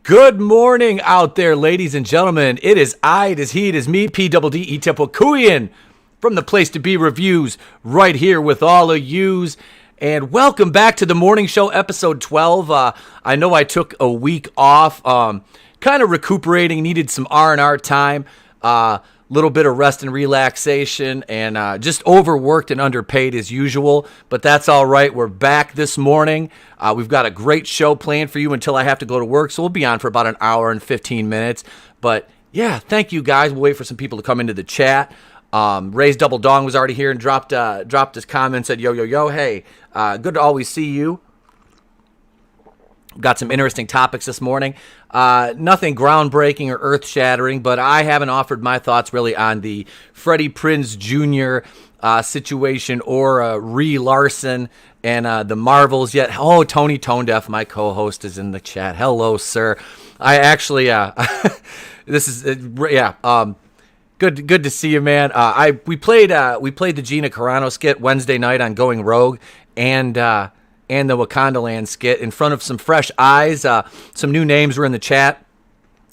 Good morning out there, ladies and gentlemen. It is I, it is he, it is me, P-double-D-E Tepokuyan from the Place to Be Reviews right here with all of yous. And welcome back to the morning show, episode 12. I know I took a week off, kind of recuperating, needed some R&R time, little bit of rest and relaxation, and just overworked and underpaid as usual. But that's all right. We're back this morning. We've got a great show planned for you until I have to go to work, so we'll be on for about an hour and 15 minutes. But yeah, thank you guys. We'll wait for some people to come into the chat. Ray's Double Dong was already here and dropped his comment, said, yo, hey, good to always see you. Got some interesting topics this morning. Nothing groundbreaking or earth-shattering, but I haven't offered my thoughts really on the Freddie Prinze Jr. Situation or Brie Larson and the Marvels yet. Oh, Tony Tonedeaf, my co-host, is in the chat. Hello, sir. I actually, this is, Good to see you, man. We played the Gina Carano skit Wednesday night on Going Rogue, and the Wakanda Land skit in front of some fresh eyes. Some new names were in the chat,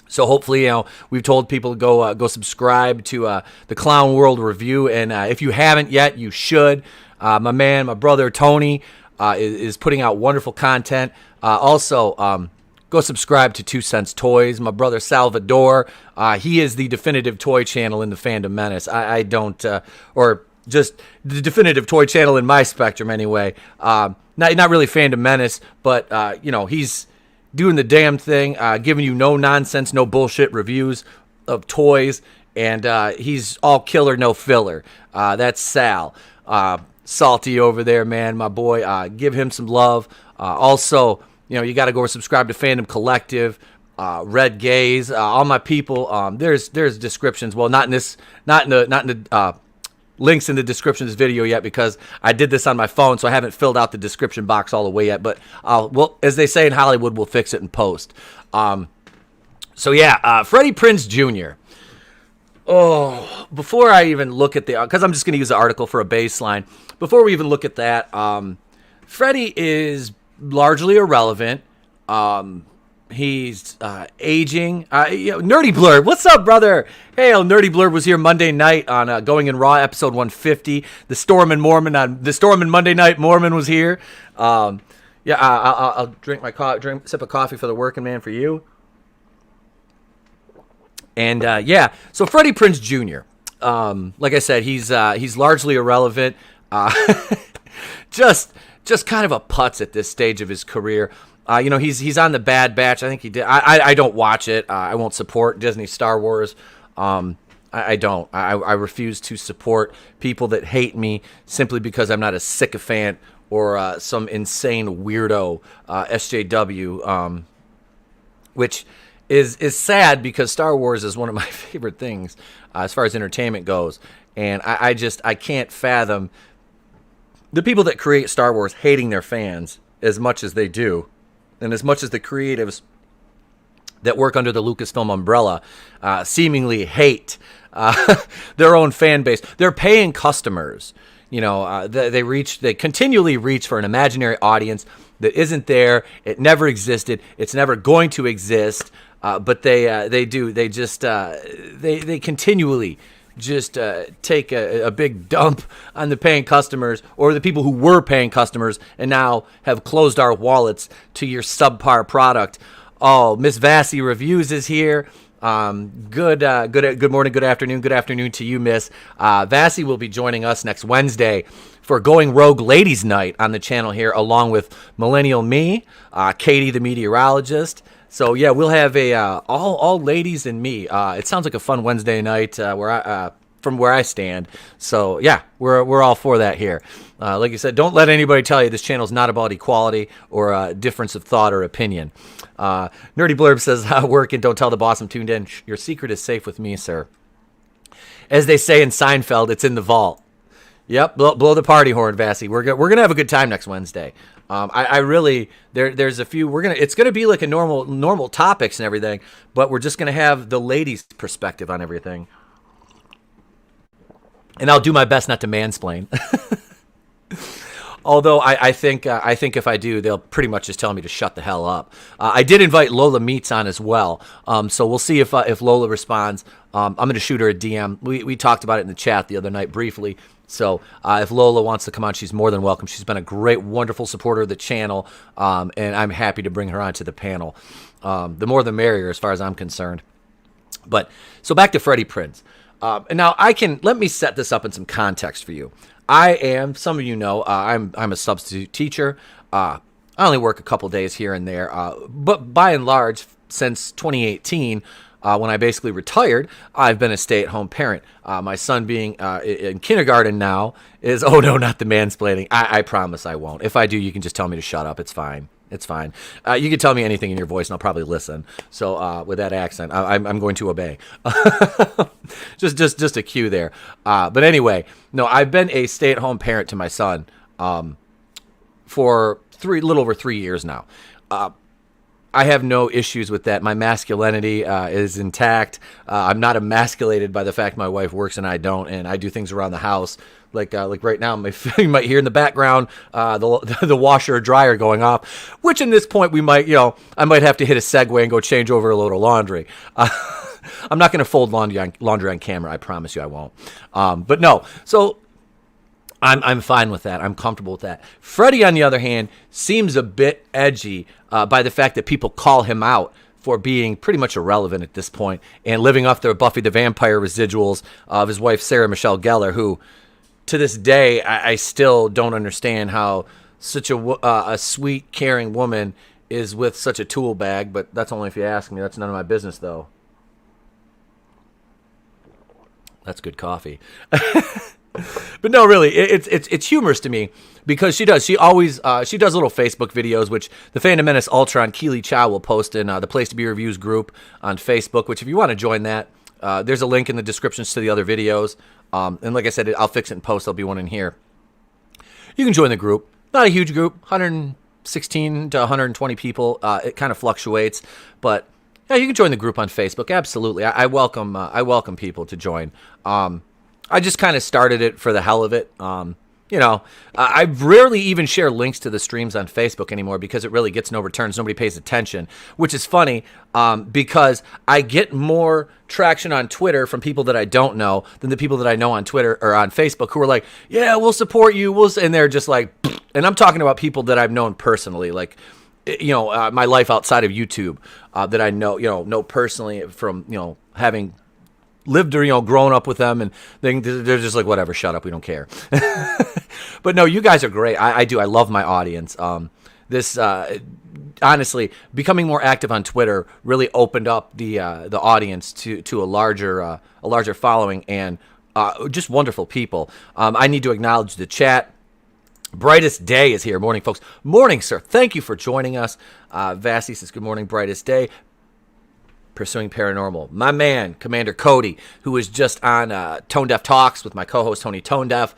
so hopefully, we've told people to go subscribe to the Clown World Review, and if you haven't yet, you should. My brother Tony is putting out wonderful content. Also, go subscribe to 2 Cents Toys. My brother Salvador, he is the definitive toy channel in the Fandom Menace. I don't, or just the definitive toy channel in my spectrum anyway. Not really Fandom Menace, but, he's doing the damn thing, giving you no nonsense, no bullshit reviews of toys, and he's all killer, no filler. That's Sal. Salty over there, man, my boy. Give him some love. Also, you got to go subscribe to Fandom Collective, Red Gaze, all my people. There's descriptions. Well, not in the links in the description of this video yet, because I did this on my phone, so I haven't filled out the description box all the way yet. But as they say in Hollywood, we'll fix it in post. Freddie Prinze Jr. Oh, before I even look at because I'm just going to use the article for a baseline. Before we even look at that, Freddie is largely irrelevant. He's aging. Nerdy Blurb, what's up, brother? Hey, Nerdy Blurb was here Monday night on Going in Raw, episode 150. The Storm and Monday Night Mormon was here. I'll drink my sip of coffee for the working man for you. And so Freddie Prinze Jr. Like I said, he's largely irrelevant. Just kind of a putz at this stage of his career. He's on the Bad Batch. I think he did. I don't watch it. I won't support Disney Star Wars. I don't. I refuse to support people that hate me simply because I'm not a sycophant or some insane weirdo SJW, which is sad because Star Wars is one of my favorite things as far as entertainment goes. And I can't fathom the people that create Star Wars hating their fans as much as they do, and as much as the creatives that work under the Lucasfilm umbrella seemingly hate their own fan base. They're paying customers. They continually reach for an imaginary audience that isn't there. It never existed. It's never going to exist. But they do. They just they continually just take a big dump on the paying customers, or the people who were paying customers and now have closed our wallets to your subpar product. Oh, Miss Vassy Reviews is here. Good morning, good afternoon to you, Miss. Vassy will be joining us next Wednesday for Going Rogue Ladies Night on the channel here, along with Millennial Me, Katie the meteorologist. So yeah, we'll have a all ladies and me. It sounds like a fun Wednesday night from where I stand. So yeah, we're all for that here. Like you said, don't let anybody tell you this channel is not about equality or difference of thought or opinion. Nerdy Blurb says, "Work and don't tell the boss I'm tuned in. Your secret is safe with me, sir." As they say in Seinfeld, it's in the vault. Yep, blow the party horn, Vassy. We're gonna have a good time next Wednesday. There's a few. It's gonna be like a normal topics and everything, but we're just gonna have the ladies' perspective on everything. And I'll do my best not to mansplain. Although I think if I do, they'll pretty much just tell me to shut the hell up. I did invite Lola Meets on as well, so we'll see if Lola responds. I'm going to shoot her a DM. We talked about it in the chat the other night briefly. So if Lola wants to come on, she's more than welcome. She's been a great, wonderful supporter of the channel, and I'm happy to bring her onto the panel. The more the merrier, as far as I'm concerned. But so back to Freddie Prinze. And now let me set this up in some context for you. Some of you know, I'm a substitute teacher. I only work a couple days here and there, but by and large, since 2018, when I basically retired, I've been a stay-at-home parent. My son being in kindergarten now is, oh no, not the mansplaining. I promise I won't. If I do, you can just tell me to shut up. It's fine. It's fine. You can tell me anything in your voice, and I'll probably listen. So with that accent, I'm going to obey. just a cue there. But anyway, no, I've been a stay-at-home parent to my son for little over 3 years now. I have no issues with that. My masculinity is intact. I'm not emasculated by the fact my wife works and I don't, and I do things around the house. Like right now, you might hear in the background the washer or dryer going off, which in this point I might have to hit a segue and go change over a load of laundry. I'm not going to fold laundry on camera. I promise you I won't. But no, so I'm fine with that. I'm comfortable with that. Freddie, on the other hand, seems a bit edgy by the fact that people call him out for being pretty much irrelevant at this point and living off the Buffy the Vampire residuals of his wife, Sarah Michelle Gellar, who, to this day, I still don't understand how such a sweet, caring woman is with such a tool bag, but that's only if you ask me. That's none of my business, though. That's good coffee. But no, really, it's humorous to me because she does little Facebook videos, which the Phantom Menace Ultra on Keely Chow will post in the Place to Be Reviews group on Facebook, which if you want to join that, there's a link in the descriptions to the other videos. And like I said, I'll fix it in post. There'll be one in here. You can join the group. Not a huge group, 116 to 120 people. It kind of fluctuates, but yeah, you can join the group on Facebook. Absolutely, I welcome people to join. I just kind of started it for the hell of it. I rarely even share links to the streams on Facebook anymore because it really gets no returns. Nobody pays attention, which is funny because I get more traction on Twitter from people that I don't know than the people that I know on Twitter or on Facebook who are like, yeah, we'll support you. And they're just like, and I'm talking about people that I've known personally, like, my life outside of YouTube that I know personally from, having lived or grown up with them, and they're just like, whatever, shut up, we don't care. But no, you guys are great. I do. I love my audience. This honestly, becoming more active on Twitter really opened up the audience to a larger following and just wonderful people. I need to acknowledge the chat. Brightest Day is here. Morning, folks. Morning, sir. Thank you for joining us. Vassy says, good morning, Brightest Day. Pursuing Paranormal. My man, Commander Cody, who is just on Tone Deaf Talks with my co-host, Tony Tone Deaf.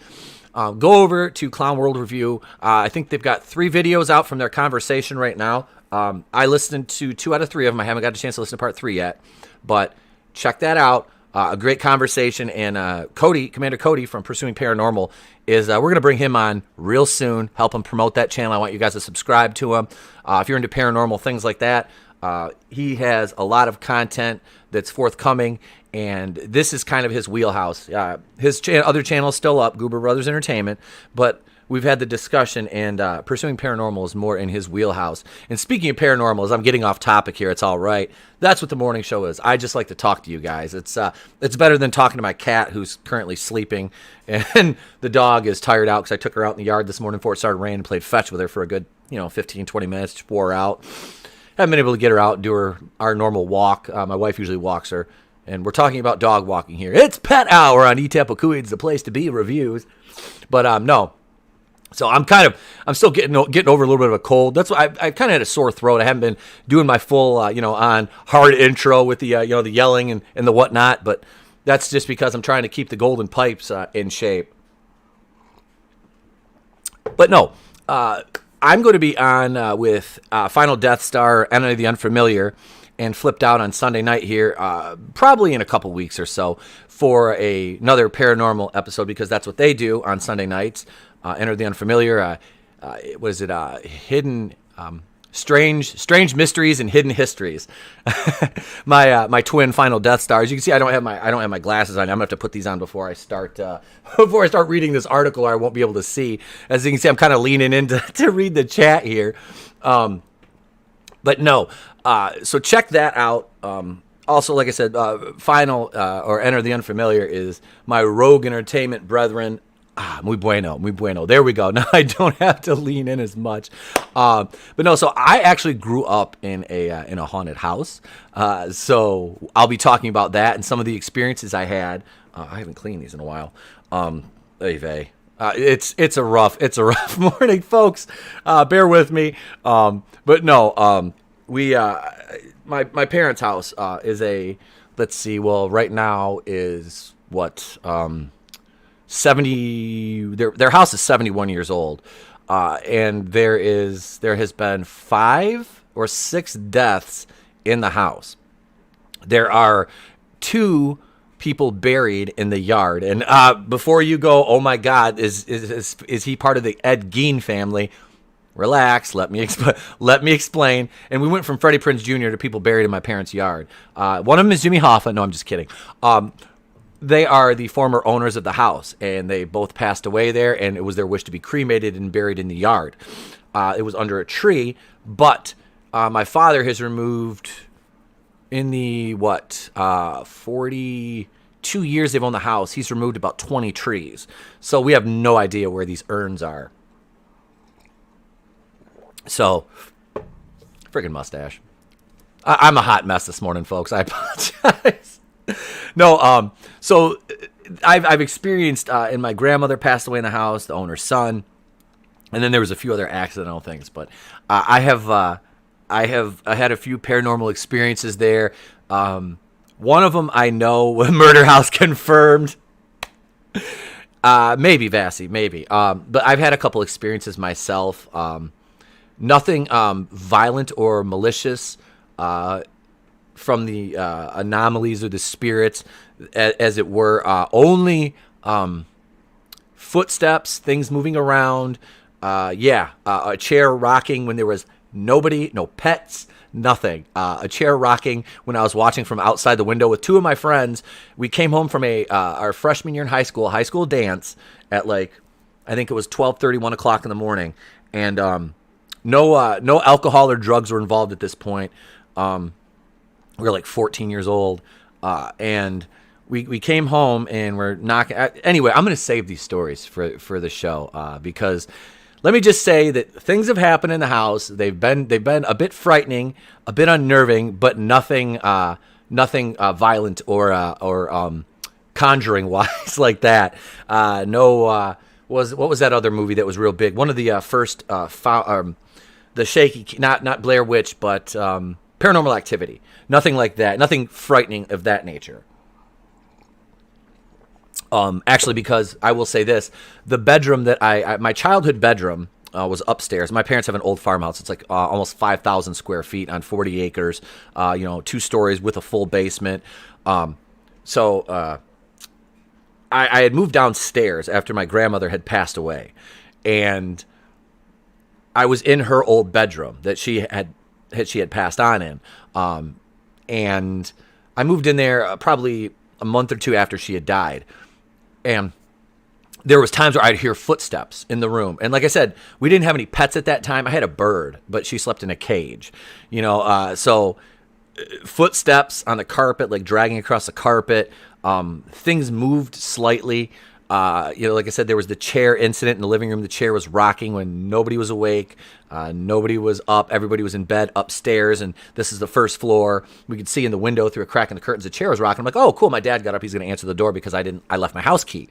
Go over to Clown World Review. I think they've got 3 videos out from their conversation right now. I listened to 2 out of 3 of them. I haven't got a chance to listen to part 3 yet, but check that out. A great conversation, and Commander Cody from Pursuing Paranormal is, we're going to bring him on real soon, help him promote that channel. I want you guys to subscribe to him. If you're into paranormal things like that, he has a lot of content that's forthcoming, and this is kind of his wheelhouse. His other channel is still up, Goober Brothers Entertainment, but we've had the discussion, and Pursuing Paranormal is more in his wheelhouse. And speaking of paranormal, as I'm getting off topic here, it's all right. That's what the morning show is. I just like to talk to you guys. It's better than talking to my cat, who's currently sleeping, and the dog is tired out because I took her out in the yard this morning before it started raining and played fetch with her for a good 15, 20 minutes, just wore her out. Haven't been able to get her out and do our normal walk. My wife usually walks her, and we're talking about dog walking here. It's Pet Hour on Etapokuid's The Place to Be Reviews. But no. So I'm still getting over a little bit of a cold. That's why I kind of had a sore throat. I haven't been doing my full, on hard intro with the, the yelling and the whatnot. But that's just because I'm trying to keep the golden pipes in shape. But no, I'm going to be on with Final Death Star, Enemy of the Unfamiliar, and Flipped Out on Sunday night here, probably in a couple weeks or so, for another paranormal episode, because that's what they do on Sunday nights. Enter the Unfamiliar. was it hidden strange mysteries and hidden histories. My twin Final Death Star. As you can see, I don't have my glasses on. I'm gonna have to put these on before I start reading this article, or I won't be able to see. As you can see, I'm kind of leaning in to read the chat here. But no, so check that out. Also, like I said, Final or Enter the Unfamiliar is my Rogue Entertainment brethren. Muy bueno, muy bueno. There we go. Now I don't have to lean in as much. But no, so I actually grew up in a haunted house. So I'll be talking about that and some of the experiences I had. I haven't cleaned these in a while. It's a rough morning, folks. Bear with me. But no, my parents' house is let's see. Well, right now is what 70. Their house is 71 years old, and there has been 5 or 6 deaths in the house. There are 2 people buried in the yard, and before you go, oh my God, is he part of the Ed Gein family? Relax, let me explain. And we went from Freddie Prinze Jr. to people buried in my parents' yard. One of them is Jimmy Hoffa. No, I'm just kidding. They are the former owners of the house, and they both passed away there, and it was their wish to be cremated and buried in the yard. It was under a tree, but my father has removed, in the 42 years they've owned the house, he's removed about 20 trees. So we have no idea where these urns are. So, friggin' mustache. I'm a hot mess this morning, folks. I apologize. No, so I've experienced, and my grandmother passed away in the house, the owner's son, and then there was a few other accidental things. But I have had a few paranormal experiences there. One of them I know, murder house confirmed. Maybe Vassy, maybe. But I've had a couple experiences myself. Nothing violent or malicious. From the anomalies or the spirits, as it were. Only footsteps, things moving around. A chair rocking when there was nobody, no pets, nothing. A chair rocking when I was watching from outside the window with 2 of my friends. We came home from our freshman year in high school dance at I think it was 12:30, 1 o'clock in the morning. And no alcohol or drugs were involved at this point. We were 14 years old, and we came home and we're knocking. Anyway, I'm going to save these stories for the show because let me just say that things have happened in the house. They've been a bit frightening, a bit unnerving, but nothing violent or conjuring wise like that. What was that other movie that was real big? One of the first the shaky, not Blair Witch, but Paranormal Activity. Nothing like that. Nothing frightening of that nature. Actually, because I will say this, the bedroom that my childhood bedroom was upstairs. My parents have an old farmhouse. It's almost 5,000 square feet on 40 acres. 2 stories with a full basement. So I had moved downstairs after my grandmother had passed away, and I was in her old bedroom that she had passed on in. And I moved in there probably a month or 2 after she had died. And there was times where I'd hear footsteps in the room. And like I said, we didn't have any pets at that time. I had a bird, but she slept in a cage. So footsteps on the carpet, dragging across the carpet. Things moved slightly. Like I said, there was the chair incident in the living room. The chair was rocking when nobody was awake. Nobody was up. Everybody was in bed upstairs, and this is the first floor. We could see in the window through a crack in the curtains. The chair was rocking. I'm like, oh, cool. My dad got up. He's going to answer the door because I left my house key.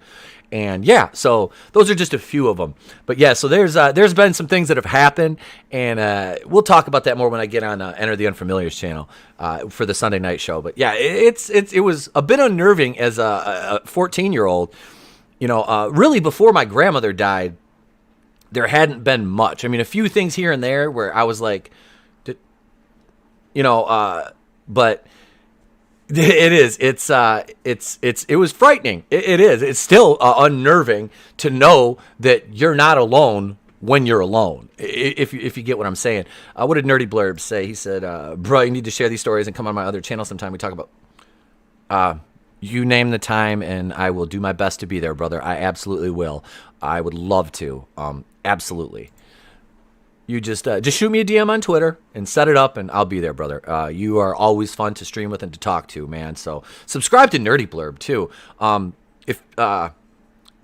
And yeah, so those are just a few of them. But yeah, so there's been some things that have happened, and we'll talk about that more when I get on Enter the Unfamiliars channel for the Sunday night show. But yeah, it was a bit unnerving as a 14-year-old. Really before my grandmother died, there hadn't been much. I mean, a few things here and there where I was like, but it was frightening. It is. It's still unnerving to know that you're not alone when you're alone, if you get what I'm saying. What did Nerdy Blurb say? He said, bro, you need to share these stories and come on my other channel sometime. We talk about, you name the time and I will do my best to be there, brother. I absolutely will. I would love to. Absolutely. You just shoot me a DM on Twitter and set it up, and I'll be there, brother. You are always fun to stream with and to talk to, man. So subscribe to Nerdy Blurb too. If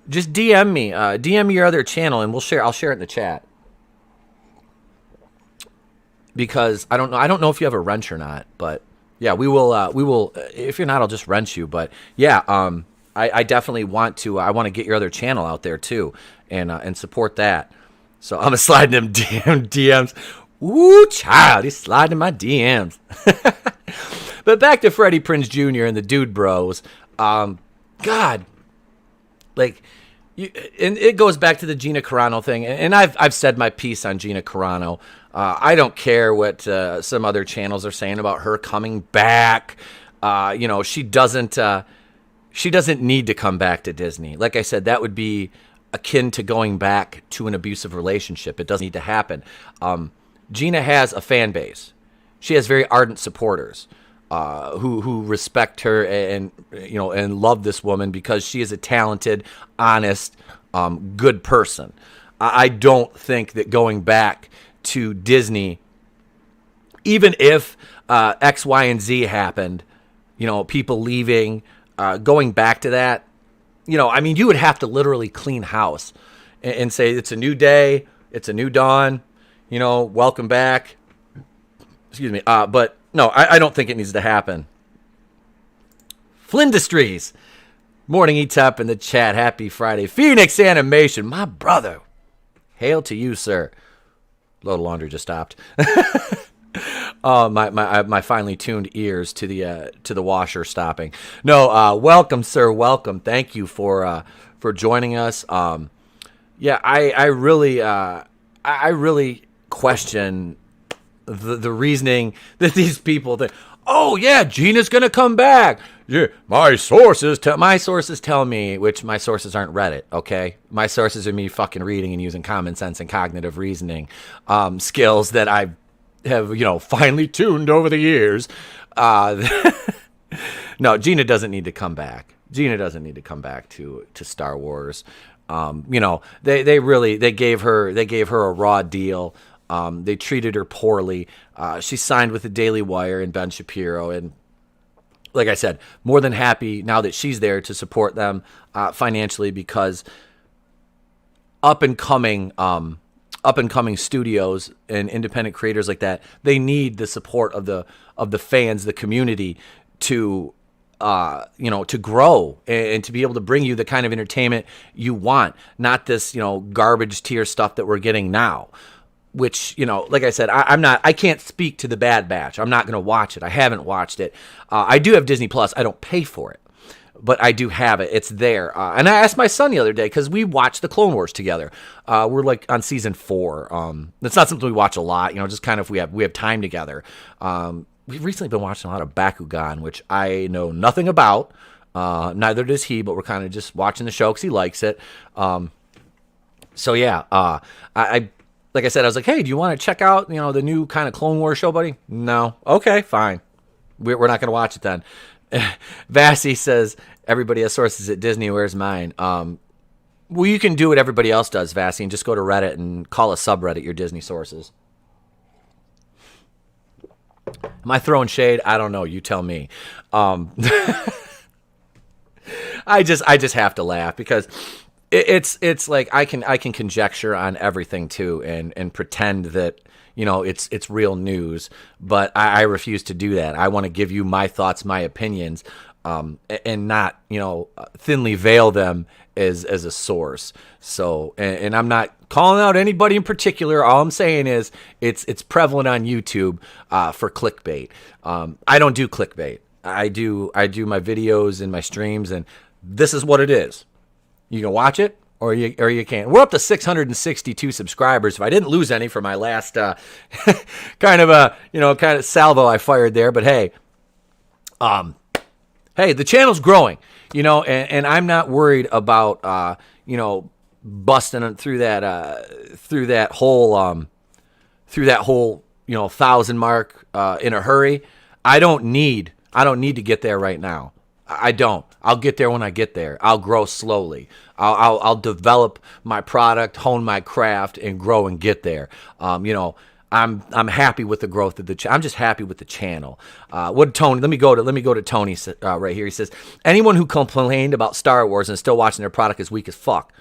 just DM me your other channel, and I'll share it in the chat. Because I don't know if you have a wrench or not, but yeah, we will. If you're not, I'll just wrench you. But yeah, I definitely want to. I want to get your other channel out there too, and support that. So I'm sliding them DMs. Woo, child, he's sliding my DMs. But back to Freddie Prinze Jr. and the Dude Bros. God, like, and it goes back to the Gina Carano thing. And I've said my piece on Gina Carano. I don't care what some other channels are saying about her coming back. She doesn't need to come back to Disney. Like I said, that would be akin to going back to an abusive relationship. It doesn't need to happen. Gina has a fan base. She has very ardent supporters who respect her and love this woman because she is a talented, honest, good person. I don't think that going back to Disney, even if X, Y, and Z happened, people leaving, going back to that, you would have to literally clean house and say, it's a new day, it's a new dawn, welcome back. Excuse me. But no, I don't think it needs to happen. Flindustries. Morning ETEP in the chat. Happy Friday. Phoenix Animation, my brother. Hail to you, sir. Load of laundry just stopped. My finely tuned ears to the washer stopping. No, welcome, sir. Welcome. Thank you for joining us. Yeah, I really question the reasoning that these people think. Oh yeah, Gina's gonna come back. Yeah, my sources tell me, which my sources aren't Reddit. Okay, my sources are me fucking reading and using common sense and cognitive reasoning skills that I have finely tuned over the years. No, Gina doesn't need to come back. Gina doesn't need to come back to Star Wars. They gave her a raw deal. They treated her poorly. She signed with the Daily Wire and Ben Shapiro, and like I said, more than happy now that she's there to support them financially, because up and coming studios and independent creators like that, they need the support of the fans, the community, to grow and to be able to bring you the kind of entertainment you want, not this garbage tier stuff that we're getting now. Which, like I said, I can't speak to the Bad Batch. I'm not going to watch it. I haven't watched it. I do have Disney Plus. I don't pay for it, but I do have it. It's there. And I asked my son the other day, because we watched the Clone Wars together. We're like on season 4. It's not something we watch a lot, just kind of, we have time together. We've recently been watching a lot of Bakugan, which I know nothing about. Neither does he, but we're kind of just watching the show because he likes it. So yeah, I like I said, I was like, hey, do you want to check out, the new kind of Clone Wars show, buddy? No. Okay, fine. We're not going to watch it then. Vassy says, everybody has sources at Disney. Where's mine? Well, you can do what everybody else does, Vassy, and just go to Reddit and call a subreddit your Disney sources. Am I throwing shade? I don't know. You tell me. I just have to laugh because it's like I can conjecture on everything too and pretend that it's real news, but I refuse to do that. I want to give you my thoughts, my opinions, and not thinly veil them as a source. So and I'm not calling out anybody in particular. All I'm saying is it's prevalent on YouTube for clickbait. I don't do clickbait. I do my videos and my streams, and this is what it is. You can watch it or you can't. We're up to 662 subscribers. If I didn't lose any for my last kind of salvo I fired there, but hey, the channel's growing, and I'm not worried about busting through that whole 1,000 mark in a hurry. I don't need to get there right now. I don't. I'll get there when I get there. I'll grow slowly. I'll develop my product, hone my craft, and grow and get there. I'm happy with the growth of the channel. I'm just happy with the channel. What Tony? Let me go to Tony right here. He says, anyone who complained about Star Wars and is still watching their product is weak as fuck.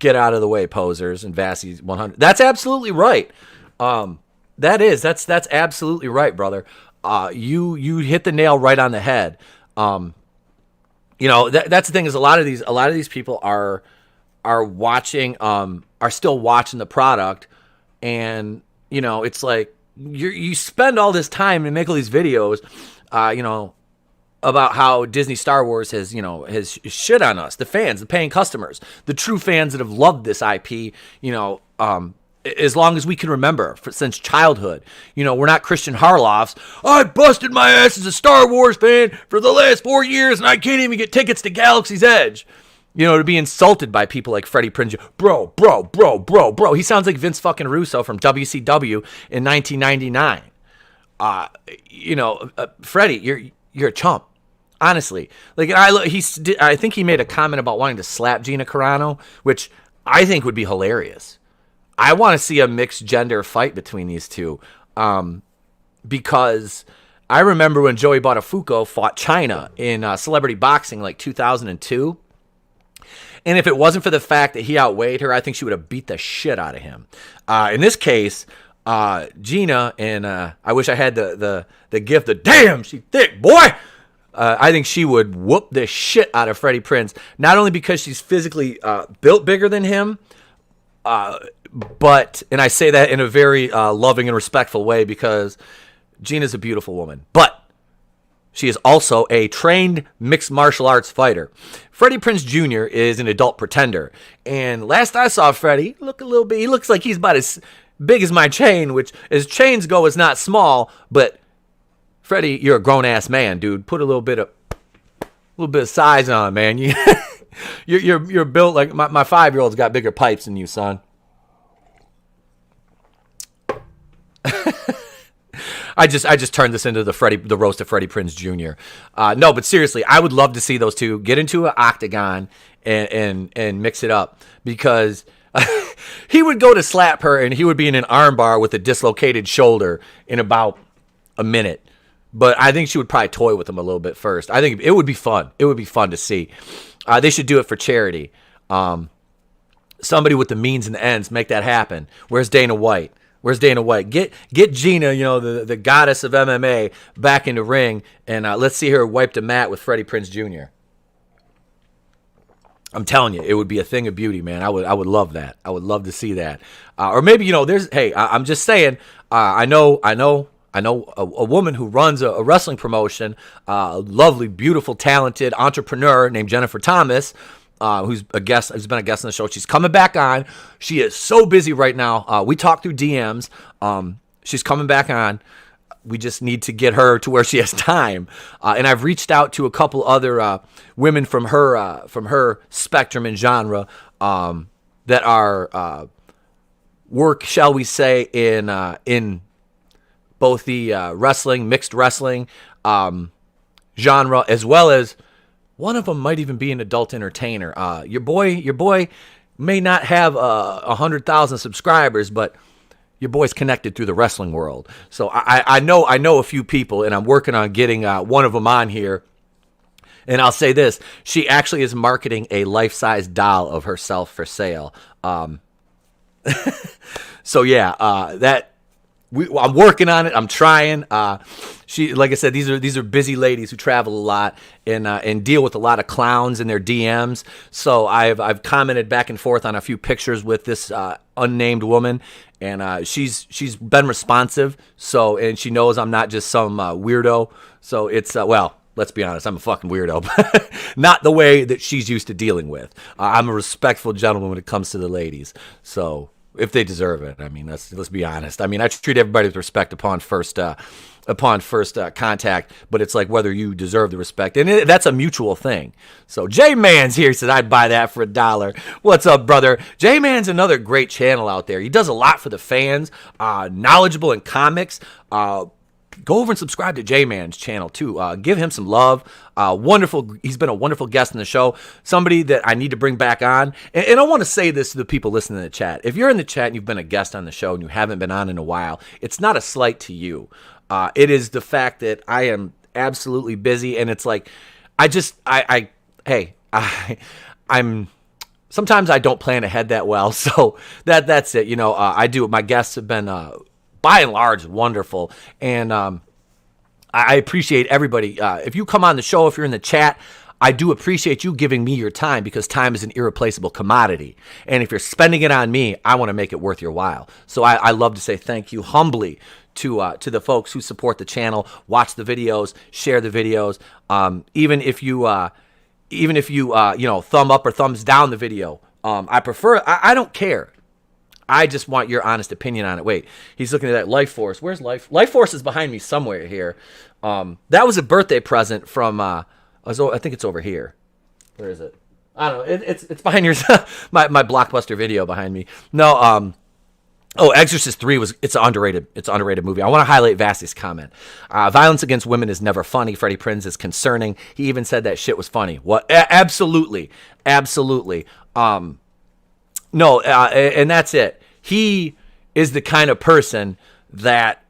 Get out of the way, posers. And Vassy 100. That's absolutely right. That's absolutely right, brother. You hit the nail right on the head. That's the thing is a lot of these people are watching, are still watching the product. And, it's like you spend all this time and make all these videos, about how Disney Star Wars has shit on us, the fans, the paying customers, the true fans that have loved this IP, as long as we can remember, since childhood. We're not Christian Harloffs. I busted my ass as a Star Wars fan for the last 4 years, and I can't even get tickets to Galaxy's Edge. To be insulted by people like Freddie Prinze Jr. Bro. He sounds like Vince fucking Russo from WCW in 1999. Freddie, you're a chump. Honestly. I think he made a comment about wanting to slap Gina Carano, which I think would be hilarious. I want to see a mixed gender fight between these two. Because I remember when Joey Buttafuoco fought China in celebrity boxing like 2002. And if it wasn't for the fact that he outweighed her, I think she would have beat the shit out of him. In this case, Gina, and I wish I had the gift of, damn, she thick, boy. I think she would whoop the shit out of Freddie Prinze. Not only because she's physically built bigger than him, but, and I say that in a very loving and respectful way because Gina's a beautiful woman. But she is also a trained mixed martial arts fighter. Freddie Prinze Jr. is an adult pretender. And last I saw Freddie, he looks like he's about as big as my chain, which as chains go is not small, but Freddie, you're a grown-ass man, dude. Put a little bit of size on, man. You're built like my 5-year-old's got bigger pipes than you, son. I just turned this into the roast of Freddie Prinze Jr. No, but seriously, I would love to see those two get into an octagon and mix it up because he would go to slap her and he would be in an armbar with a dislocated shoulder in about a minute. But I think she would probably toy with him a little bit first. I think it would be fun. It would be fun to see. They should do it for charity. Somebody with the means and the ends, make that happen. Where's Dana White? Get Gina, the goddess of MMA, back in the ring, and let's see her wipe the mat with Freddie Prinze Jr. I'm telling you, it would be a thing of beauty, man. I would love that. I would love to see that. Or maybe, I'm just saying, I know a woman who runs a wrestling promotion, a lovely, beautiful, talented entrepreneur named Jennifer Thomas, who's been a guest on the show. She's coming back on. She is so busy right now. We talk through DMs. She's coming back on. We just need to get her to where she has time. And I've reached out to a couple other women from her spectrum and genre that are work, shall we say, in both the wrestling, mixed wrestling genre, as well as one of them might even be an adult entertainer. Your boy may not have 100,000 subscribers, but your boy's connected through the wrestling world. So I know a few people, and I'm working on getting one of them on here. And I'll say this: she actually is marketing a life-size doll of herself for sale. So yeah, I'm working on it. I'm trying. She, like I said, these are busy ladies who travel a lot and deal with a lot of clowns in their DMs. So I've commented back and forth on a few pictures with this unnamed woman, and she's been responsive. So, and she knows I'm not just some weirdo. So it's let's be honest, I'm a fucking weirdo, but not the way that she's used to dealing with. I'm a respectful gentleman when it comes to the ladies. So if they deserve it, I mean, let's be honest. I mean, I treat everybody with respect upon first upon first contact, but it's like whether you deserve the respect, and that's a mutual thing. So J-Man's here. He said, I'd buy that for $1. What's up, brother? J-Man's another great channel out there. He does a lot for the fans, knowledgeable in comics. Go over and subscribe to J-Man's channel too. Give him some love. Wonderful. He's been a wonderful guest in the show. Somebody that I need to bring back on. And I want to say this to the people listening in the chat. If you're in the chat and you've been a guest on the show and you haven't been on in a while, it's not a slight to you. It is the fact that I am absolutely busy, and it's like, I'm sometimes I don't plan ahead that well. So that's it. I do. My guests have been, by and large, wonderful. And I appreciate everybody. If you come on the show, if you're in the chat, I do appreciate you giving me your time, because time is an irreplaceable commodity. And if you're spending it on me, I want to make it worth your while. So I love to say thank you humbly to the folks who support the channel, watch the videos, share the videos. Even if you thumb up or thumbs down the video, I don't care. I just want your honest opinion on it. Wait, he's looking at that Life Force. Where's Life? Life Force is behind me somewhere here. That was a birthday present from, I think it's over here. Where is it? I don't know. It's behind yours. my Blockbuster video behind me. No, Exorcist 3 it's an underrated movie. I want to highlight Vassie's comment. Violence against women is never funny. Freddie Prinze is concerning. He even said that shit was funny. What? Absolutely. No, and that's it. He is the kind of person that,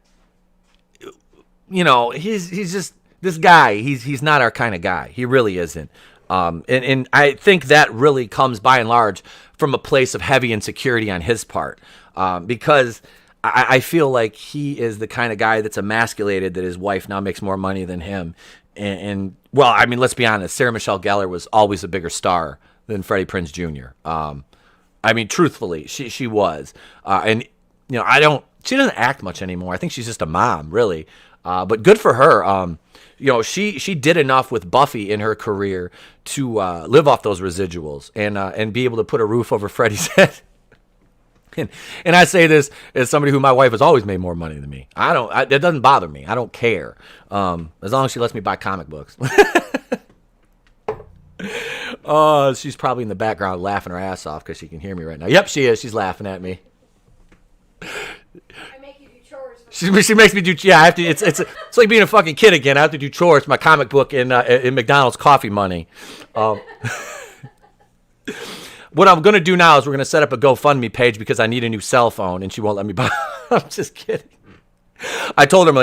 he's just this guy. He's not our kind of guy. He really isn't. And I think that really comes by and large from a place of heavy insecurity on his part. Because I feel like he is the kind of guy that's emasculated that his wife now makes more money than him. And well, I mean, let's be honest. Sarah Michelle Gellar was always a bigger star than Freddie Prinze Jr. I mean, truthfully, she was. And, she doesn't act much anymore. I think she's just a mom, really. But good for her. She did enough with Buffy in her career to live off those residuals and be able to put a roof over Freddie's head. And I say this as somebody who my wife has always made more money than me. It doesn't bother me. I don't care. As long as she lets me buy comic books. Oh, she's probably in the background laughing her ass off because she can hear me right now. Yep, she is. She's laughing at me. I make you do chores. She makes me do. Yeah, I have to. It's like being a fucking kid again. I have to do chores. My comic book in McDonald's coffee money. What I'm going to do now is we're going to set up a GoFundMe page because I need a new cell phone, and she won't let me buy. I'm just kidding. I told her, I'm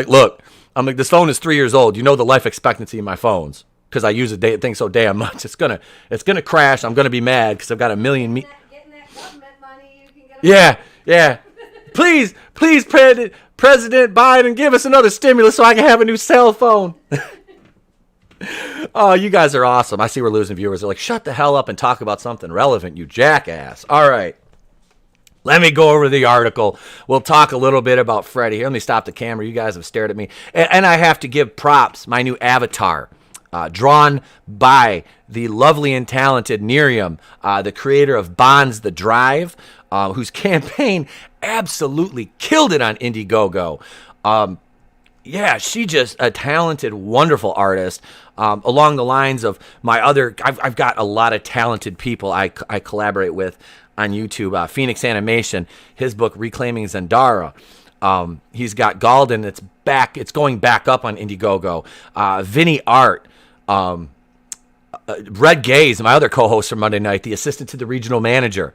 like, this phone is 3 years old. You know the life expectancy of my phones. Because I use the thing so damn much, it's gonna crash. I'm gonna be mad because I've got a million. Getting that government money, you can get. Yeah. Please, President Biden, give us another stimulus so I can have a new cell phone. Oh, you guys are awesome. I see we're losing viewers. They're like, shut the hell up and talk about something relevant, you jackass. All right. Let me go over the article. We'll talk a little bit about Freddie. Here, let me stop the camera. You guys have stared at me. And I have to give props. My new avatar. Drawn by the lovely and talented Miriam, the creator of Bonds the Drive, whose campaign absolutely killed it on Indiegogo. She's just a talented, wonderful artist. Along the lines of my other, I've got a lot of talented people I collaborate with on YouTube. Phoenix Animation, his book Reclaiming Zendara. He's got Galden. It's going back up on Indiegogo. Vinny Art. Red Gaze, my other co-host from Monday Night, the assistant to the regional manager.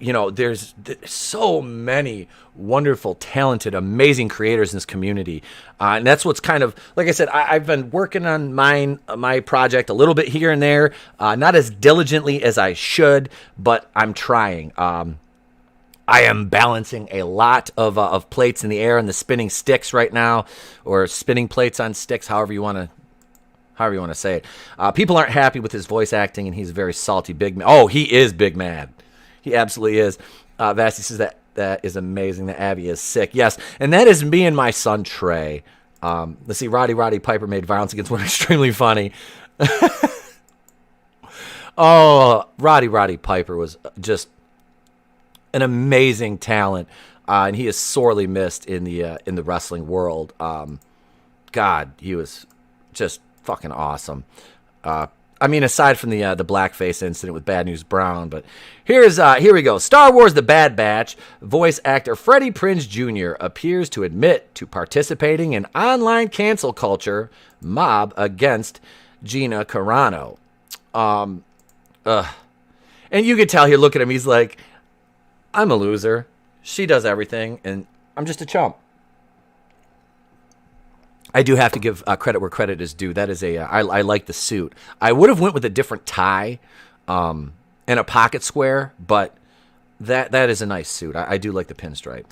There's so many wonderful, talented, amazing creators in this community. And that's what's kind of, like I said, I've been working on my project a little bit here and there, not as diligently as I should, but I'm trying. I am balancing a lot of plates in the air and the spinning sticks right now, or spinning plates on sticks, however you want to say it. People aren't happy with his voice acting, and he's a very salty big man. Oh, he is big mad. He absolutely is. Vassie says that is amazing. That Abby is sick. Yes, and that is me and my son Trey. Let's see. Roddy Piper made Violence Against Women extremely funny. Oh, Roddy Piper was just an amazing talent, and he is sorely missed in the wrestling world. God, he was just fucking awesome. I mean, aside from the blackface incident with Bad News Brown, but here we go. Star Wars: The Bad Batch. Voice actor Freddie Prinze Jr. appears to admit to participating in online cancel culture mob against Gina Carano. And you can tell here, look at him. He's like, I'm a loser. She does everything, and I'm just a chump. I do have to give credit where credit is due. That is I like the suit. I would have went with a different tie and a pocket square, but that is a nice suit. I do like the pinstripe.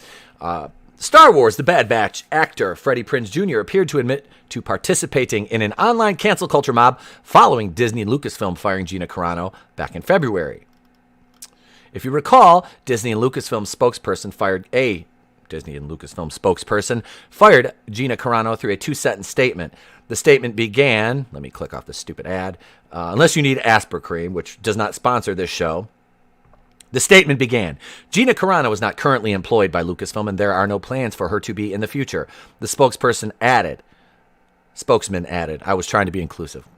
Star Wars: The Bad Batch actor Freddie Prinze Jr. appeared to admit to participating in an online cancel culture mob following Disney and Lucasfilm firing Gina Carano back in February. If you recall, Disney and Lucasfilm spokesperson fired Gina Carano through a 2-sentence statement. The statement began, let me click off this stupid ad, unless you need Aspercream, which does not sponsor this show. The statement began, Gina Carano is not currently employed by Lucasfilm and there are no plans for her to be in the future. The spokesman added, I was trying to be inclusive.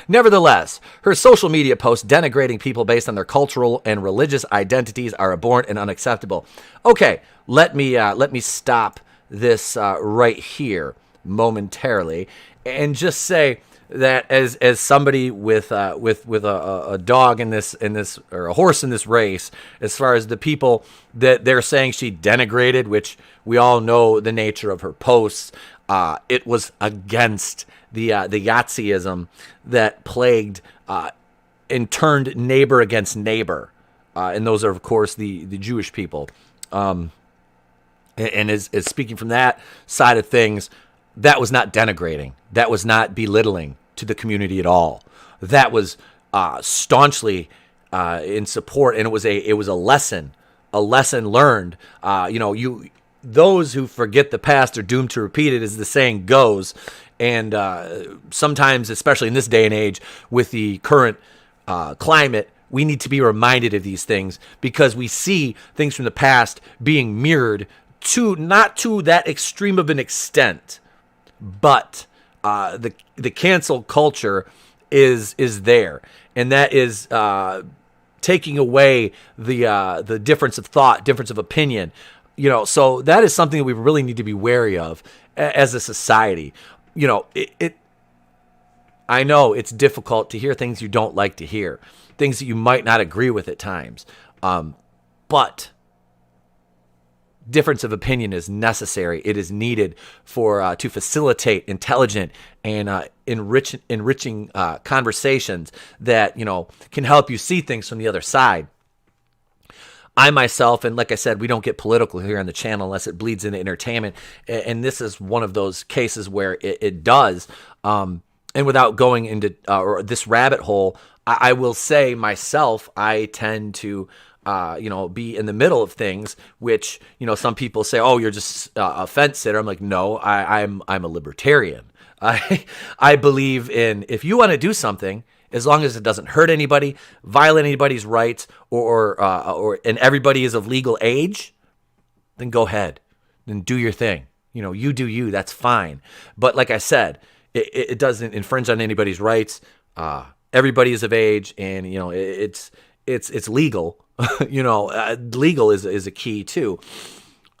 Nevertheless, her social media posts denigrating people based on their cultural and religious identities are abhorrent and unacceptable. Okay, let me stop this right here momentarily and just say that as somebody with a dog in this or a horse in this race, as far as the people that they're saying she denigrated, which we all know the nature of her posts, it was against the Yahtzeism that plagued and turned neighbor against neighbor, and those are of course the Jewish people. And as speaking from that side of things, that was not denigrating. That was not belittling to the community at all. That was staunchly in support, and it was a lesson learned. Those who forget the past are doomed to repeat it, as the saying goes. And sometimes, especially in this day and age, with the current climate, we need to be reminded of these things because we see things from the past being mirrored to not to that extreme of an extent, but the cancel culture is there, and that is taking away the difference of thought, difference of opinion. So that is something that we really need to be wary of as a society. I know it's difficult to hear things you don't like to hear, things that you might not agree with at times, but difference of opinion is necessary. It is needed for to facilitate intelligent and enriching conversations that can help you see things from the other side. I myself, and like I said, we don't get political here on the channel unless it bleeds into entertainment, and this is one of those cases where it does. And without going into this rabbit hole, I will say myself, I tend to be in the middle of things, which, some people say, oh, you're just a fence sitter. I'm like, no, I'm a libertarian. I believe in, if you want to do something, as long as it doesn't hurt anybody, violate anybody's rights, or and everybody is of legal age, then go ahead, then do your thing. You do you. That's fine. But like I said, it doesn't infringe on anybody's rights. Everybody is of age, and it's legal. Legal is a key too.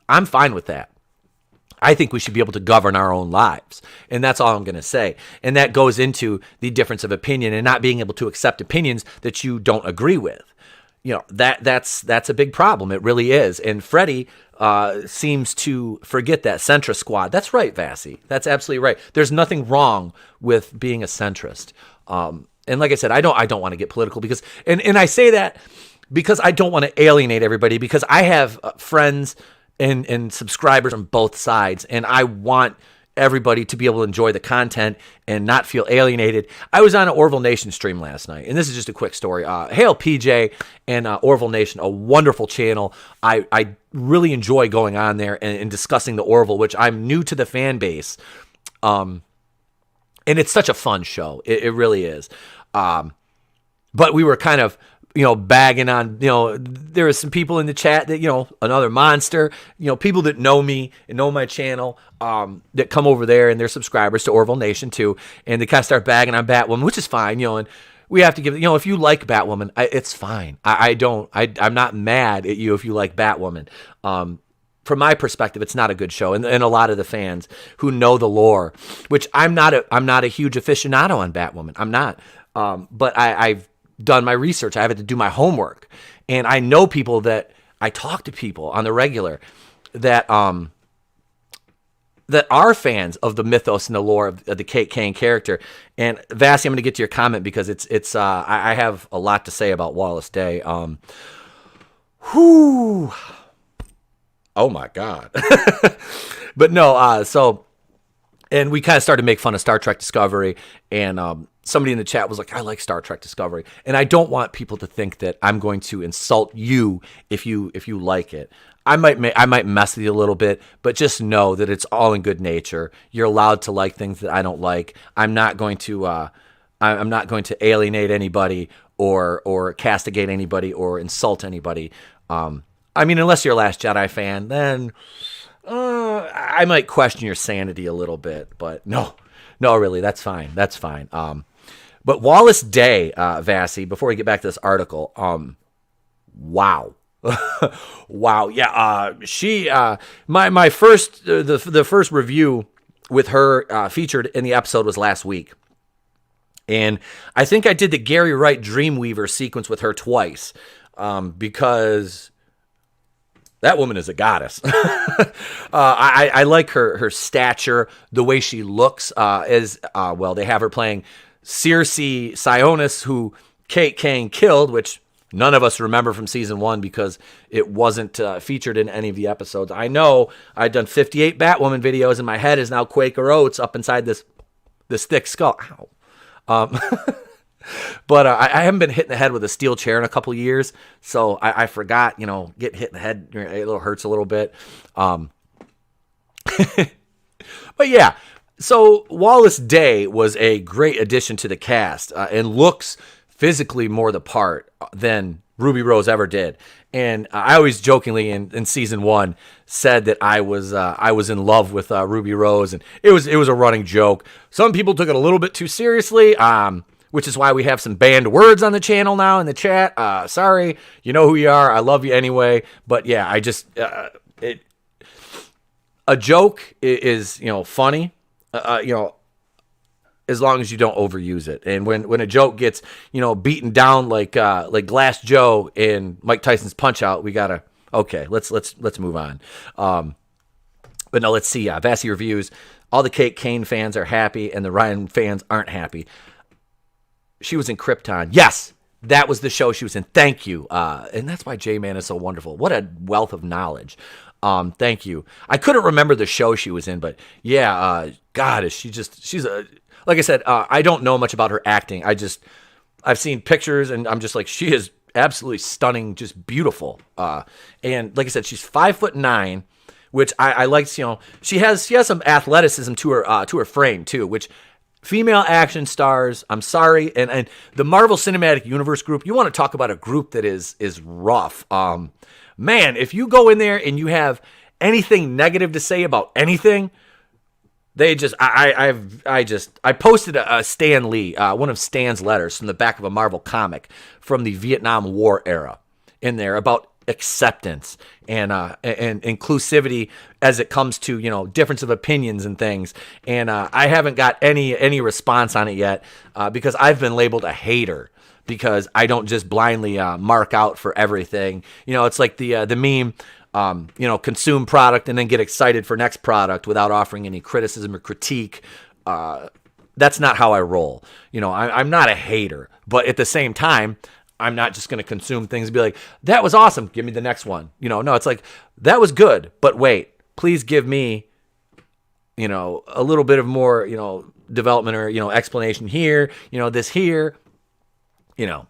I'm fine with that. I think we should be able to govern our own lives. And that's all I'm going to say. And that goes into the difference of opinion and not being able to accept opinions that you don't agree with. That's a big problem. It really is. And Freddie seems to forget that centrist squad. That's right, Vassy. That's absolutely right. There's nothing wrong with being a centrist. And like I said, I don't want to get political because, and I say that because I don't want to alienate everybody, because I have friends and subscribers on both sides, and I want everybody to be able to enjoy the content and not feel alienated. I was on an Orville Nation stream last night, and this is just a quick story. Hail PJ and Orville Nation, a wonderful channel. I really enjoy going on there and discussing the Orville, which I'm new to the fan base. And it's such a fun show. It really is. But we were kind of, bagging on, there are some people in the chat that, another monster, people that know me and know my channel, that come over there and they're subscribers to Orville Nation too. And they kind of start bagging on Batwoman, which is fine, and we have to give, if you like Batwoman, it's fine. I'm not mad at you if you like Batwoman. From my perspective, it's not a good show. And a lot of the fans who know the lore, which I'm not a huge aficionado on Batwoman. I'm not. But I've done my research. I have to do my homework. And I know people that I talk to people on the regular that are fans of the mythos and the lore of the Kate Kane character. And Vassy, I'm going to get to your comment because I have a lot to say about Wallace Day. Oh my God. But no, and we kind of started to make fun of Star Trek Discovery, and somebody in the chat was like, I like Star Trek Discovery. And I don't want people to think that I'm going to insult you if you like it. I might mess with you a little bit, but just know that it's all in good nature. You're allowed to like things that I don't like. I'm not going to alienate anybody or castigate anybody or insult anybody. Unless you're a Last Jedi fan, then I might question your sanity a little bit. But no, really, that's fine. That's fine. But Wallace Day, Vassy, before we get back to this article, wow. Wow. Yeah. She, my first, the first review with her featured in the episode was last week. And I think I did the Gary Wright Dreamweaver sequence with her twice, because that woman is a goddess. I like her stature, the way she looks. They have her playing Circe Sionis, who Kate Kane killed, which none of us remember from season 1 because it wasn't featured in any of the episodes. I know I'd done 58 Batwoman videos, and my head is now Quaker Oats up inside this thick skull. Ow. But I haven't been hit in the head with a steel chair in a couple years, so I forgot, getting hit in the head, it hurts a little bit. But yeah, so Wallace Day was a great addition to the cast and looks physically more the part than Ruby Rose ever did. And I always jokingly in season 1 said that I was in love with Ruby Rose, and it was a running joke. Some people took it a little bit too seriously, which is why we have some banned words on the channel now in the chat. Sorry, you know who you are. I love you anyway. But yeah, I just a joke is funny, as long as you don't overuse it. And when a joke gets beaten down like Glass Joe in Mike Tyson's Punch Out, we gotta let's move on. But no, let's see. Vassy reviews. All the Kate Kane fans are happy, and the Ryan fans aren't happy. She was in Krypton. Yes, that was the show she was in. Thank you. And that's why J-Man is so wonderful. What a wealth of knowledge. Thank you. I couldn't remember the show she was in, but yeah, God, she's a, like I said, I don't know much about her acting. I've seen pictures, and I'm just like, she is absolutely stunning, just beautiful. And like I said, she's 5'9", which I like. She has some athleticism to her frame too, which female action stars, I'm sorry, and the Marvel Cinematic Universe group, you want to talk about a group that is rough. Man, if you go in there and you have anything negative to say about anything, they just, I posted a Stan Lee, one of Stan's letters from the back of a Marvel comic from the Vietnam War era in there about acceptance and inclusivity as it comes to difference of opinions and things, and I haven't got any response on it yet because I've been labeled a hater because I don't just blindly mark out for everything. It's like the meme, consume product and then get excited for next product without offering any criticism or critique. That's not how I roll. I'm not a hater, but at the same time, I'm not just going to consume things and be like, that was awesome, give me the next one. No, it's like, that was good, but wait, please give me, a little bit of more, development or, explanation here, this here.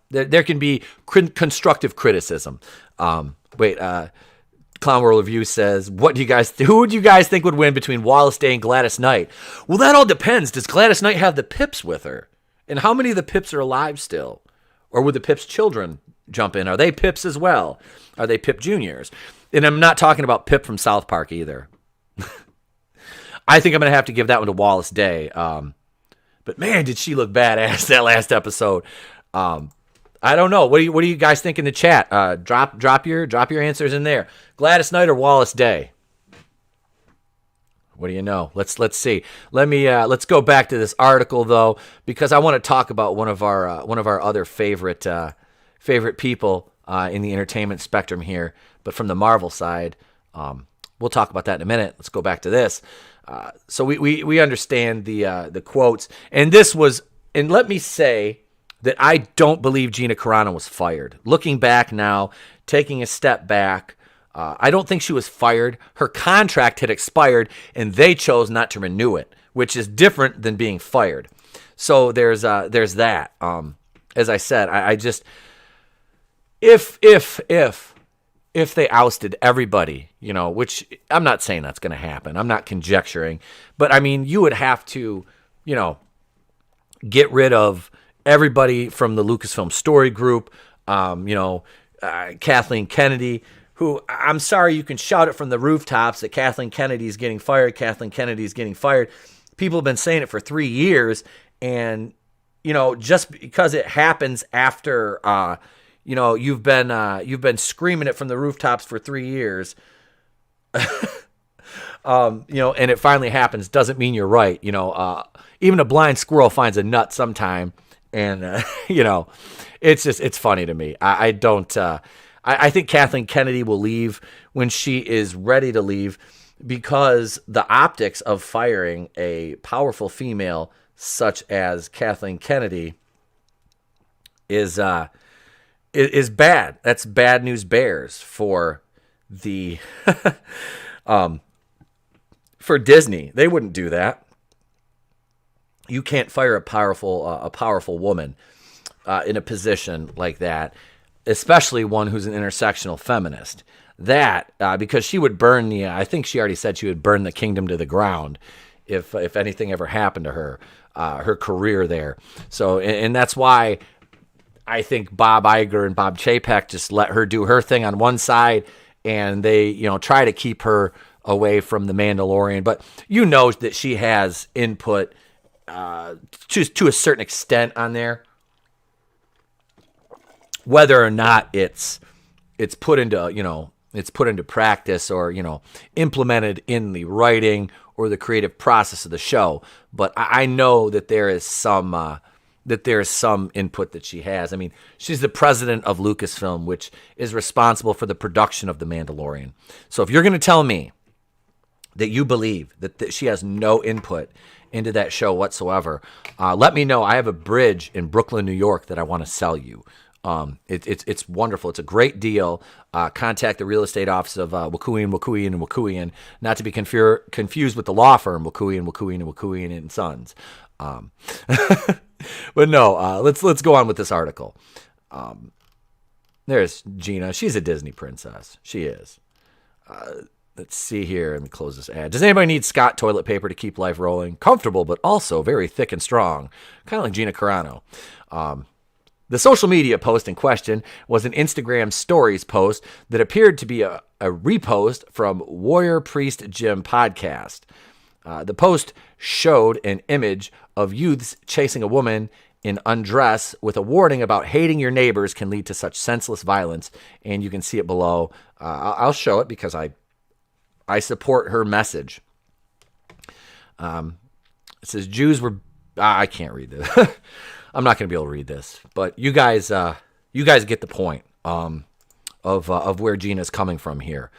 There can be constructive criticism. Clown World Review says, who would you guys think would win between Wallace Day and Gladys Knight? Well, that all depends. Does Gladys Knight have the Pips with her? And how many of the Pips are alive still? Or would the Pips' children, jump in. Are they Pips as well? Are they Pip Juniors? And I'm not talking about Pip from South Park either. I think I'm going to have to give that one to Wallace Day. But man, did she look badass that last episode. I don't know. What do you guys think in the chat? Drop your answers in there. Gladys Knight or Wallace Day? What do you know? Let's see. Let's go back to this article though, because I want to talk about one of our other favorite people in the entertainment spectrum here, but from the Marvel side. We'll talk about that in a minute. Let's go back to this. So we understand the quotes, and this was, and let me say that I don't believe Gina Carano was fired. Looking back now, taking a step back, I don't think she was fired. Her contract had expired, and they chose not to renew it, which is different than being fired. So there's that. As I said, I just if they ousted everybody, which I'm not saying that's going to happen. I'm not conjecturing, but I mean, you would have to, get rid of everybody from the Lucasfilm story group, Kathleen Kennedy, who, I'm sorry, you can shout it from the rooftops that Kathleen Kennedy is getting fired. Kathleen Kennedy is getting fired. People have been saying it for 3 years, and, just because it happens after, you've been screaming it from the rooftops for 3 years, and it finally happens doesn't mean you're right. Even a blind squirrel finds a nut sometime, and it's funny to me. I think Kathleen Kennedy will leave when she is ready to leave, because the optics of firing a powerful female such as Kathleen Kennedy is bad. That's bad news bears for the for Disney. They wouldn't do that. You can't fire a powerful woman in a position like that, especially one who's an intersectional feminist. That because she would burn I think she already said she would burn the kingdom to the ground if anything ever happened to her career there. So and that's why I think Bob Iger and Bob Chapek just let her do her thing on one side, and they try to keep her away from the Mandalorian. But that she has input to a certain extent on there. Whether or not it's put into practice or implemented in the writing or the creative process of the show, but I know that there is some input that she has. I mean, she's the president of Lucasfilm, which is responsible for the production of The Mandalorian. So if you're going to tell me that you believe that she has no input into that show whatsoever, let me know. I have a bridge in Brooklyn, New York that I want to sell you. It's wonderful. It's a great deal. Contact the real estate office of Wakuian, not to be confused with the law firm Wakuian and Sons. But no, let's go on with this article. There's Gina. She's a Disney princess. She is. Let's see here. Let me close this ad. Does anybody need Scott toilet paper to keep life rolling? Comfortable, but also very thick and strong. Kind of like Gina Carano. The social media post in question was an Instagram stories post that appeared to be a repost from Warrior Priest Jim podcast. The post showed an image of youths chasing a woman in undress with a warning about hating your neighbors can lead to such senseless violence, and you can see it below. I'll show it because I support her message. It says Jews were... I can't read this. I'm not going to be able to read this, but you guys get the point of where Gina's coming from here.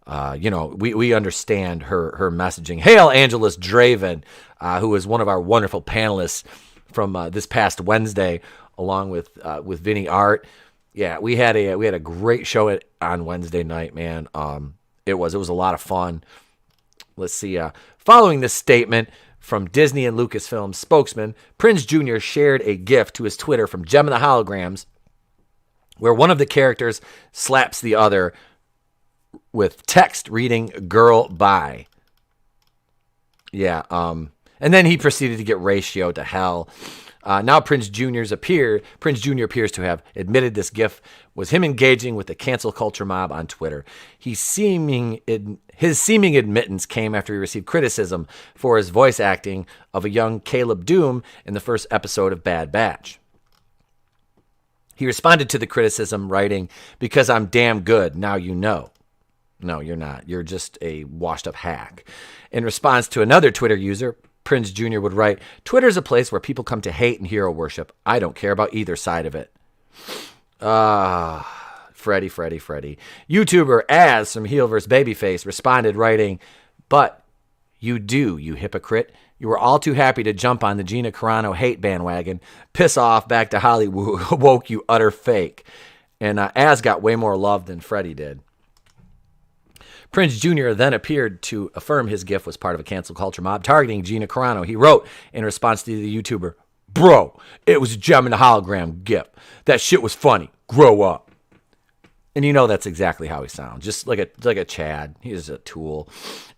We understand her messaging. Hail Angelus Draven, who is one of our wonderful panelists from this past Wednesday, along with Vinny Art. Yeah, we had a great show on Wednesday night, man. It was a lot of fun. Let's see. Following this statement from Disney and Lucasfilm spokesman, Prinze Jr. shared a GIF to his Twitter from Gem of the Holograms, where one of the characters slaps the other with text reading "Girl, bye." Yeah, and then he proceeded to get ratioed to hell. Now Prince Jr. appears to have admitted this gif was him engaging with the cancel culture mob on Twitter. His seeming admittance came after he received criticism for his voice acting of a young Caleb Doom in the first episode of Bad Batch. He responded to the criticism, writing, "Because I'm damn good, now you know." No, you're not. You're just a washed-up hack. In response to another Twitter user, Prince Jr. would write, "Twitter's a place where people come to hate and hero worship. I don't care about either side of it." Freddie. YouTuber Az from Heel vs. Babyface responded, writing, "But you do, you hypocrite. You were all too happy to jump on the Gina Carano hate bandwagon. Piss off, back to Hollywood, woke, you utter fake." And Az got way more love than Freddie did. Prince Jr. then appeared to affirm his gif was part of a cancel culture mob targeting Gina Carano. He wrote in response to the YouTuber, "Bro, it was a gem in the hologram gif. That shit was funny. Grow up." And you know that's exactly how he sounds, just like a Chad. He's a tool.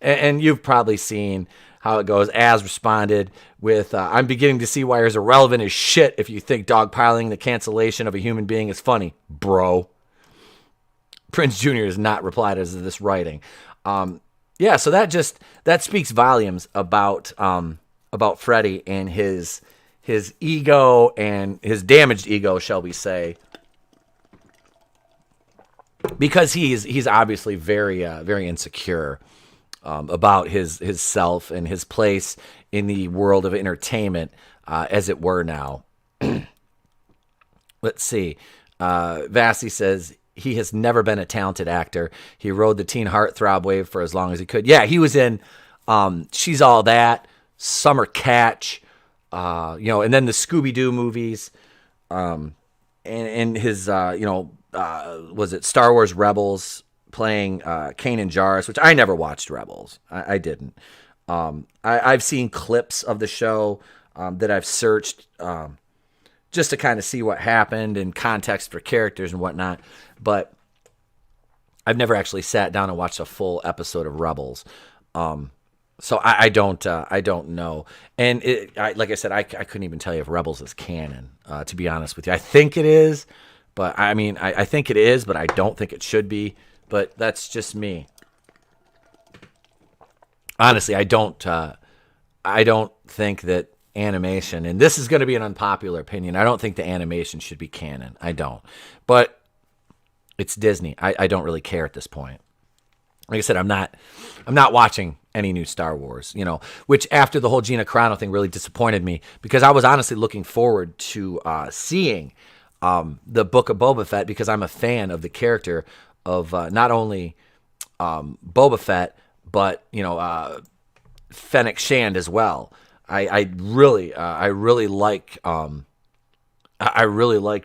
And you've probably seen how it goes. Az responded with, "I'm beginning to see why you're as irrelevant as shit if you think dogpiling the cancellation of a human being is funny, bro." Prince Jr. has not replied as this writing. Yeah, so that speaks volumes about Freddie and his ego and his damaged ego, shall we say? Because he's obviously very insecure about his self and his place in the world of entertainment, as it were now. Let's see. Vassy says he has never been a talented actor. He rode the teen heartthrob wave for as long as he could. Yeah, he was in She's All That, Summer Catch, and then the Scooby-Doo movies, and his, was it Star Wars Rebels, playing Kanan Jarrus, which I never watched Rebels. I didn't. I've seen clips of the show that I've searched just to kind of see what happened and context for characters and whatnot. But I've never actually sat down and watched a full episode of Rebels. So I don't know. And like I said, I couldn't even tell you if Rebels is canon, to be honest with you. I think it is, but I mean, I think it is, but I don't think it should be. But that's just me. Honestly, I don't think that animation, and this is going to be an unpopular opinion, I don't think the animation should be canon. I don't. But it's Disney. I don't really care at this point. Like I said, I'm not watching any new Star Wars, which after the whole Gina Carano thing really disappointed me, because I was honestly looking forward to seeing the Book of Boba Fett, because I'm a fan of the character of not only Boba Fett, but Fennec Shand as well. I really like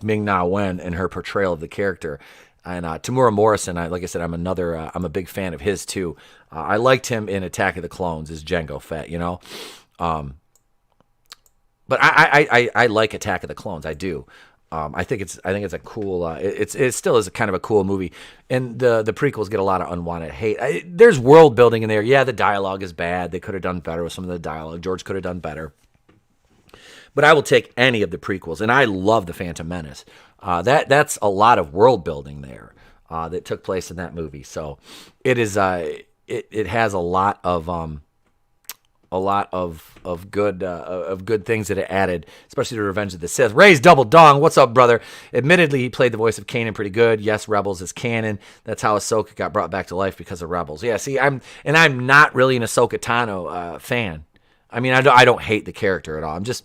Ming-Na Wen and her portrayal of the character. And Tamura Morrison, like I said, I'm a big fan of his too. I liked him in Attack of the Clones as Jango Fett, But I like Attack of the Clones. I do. I think it's a cool. It still is a kind of a cool movie, and the prequels get a lot of unwanted hate. There's world building in there. Yeah, the dialogue is bad. They could have done better with some of the dialogue. George could have done better. But I will take any of the prequels, and I love the Phantom Menace. That's a lot of world building there that took place in that movie. So it is. It has a lot of good things that it added, especially to Revenge of the Sith. Ray's Double Dong, what's up, brother? Admittedly, he played the voice of Kanan pretty good. Yes, Rebels is canon. That's how Ahsoka got brought back to life, because of Rebels. Yeah, see, I'm not really an Ahsoka Tano fan. I mean, I don't hate the character at all. I'm just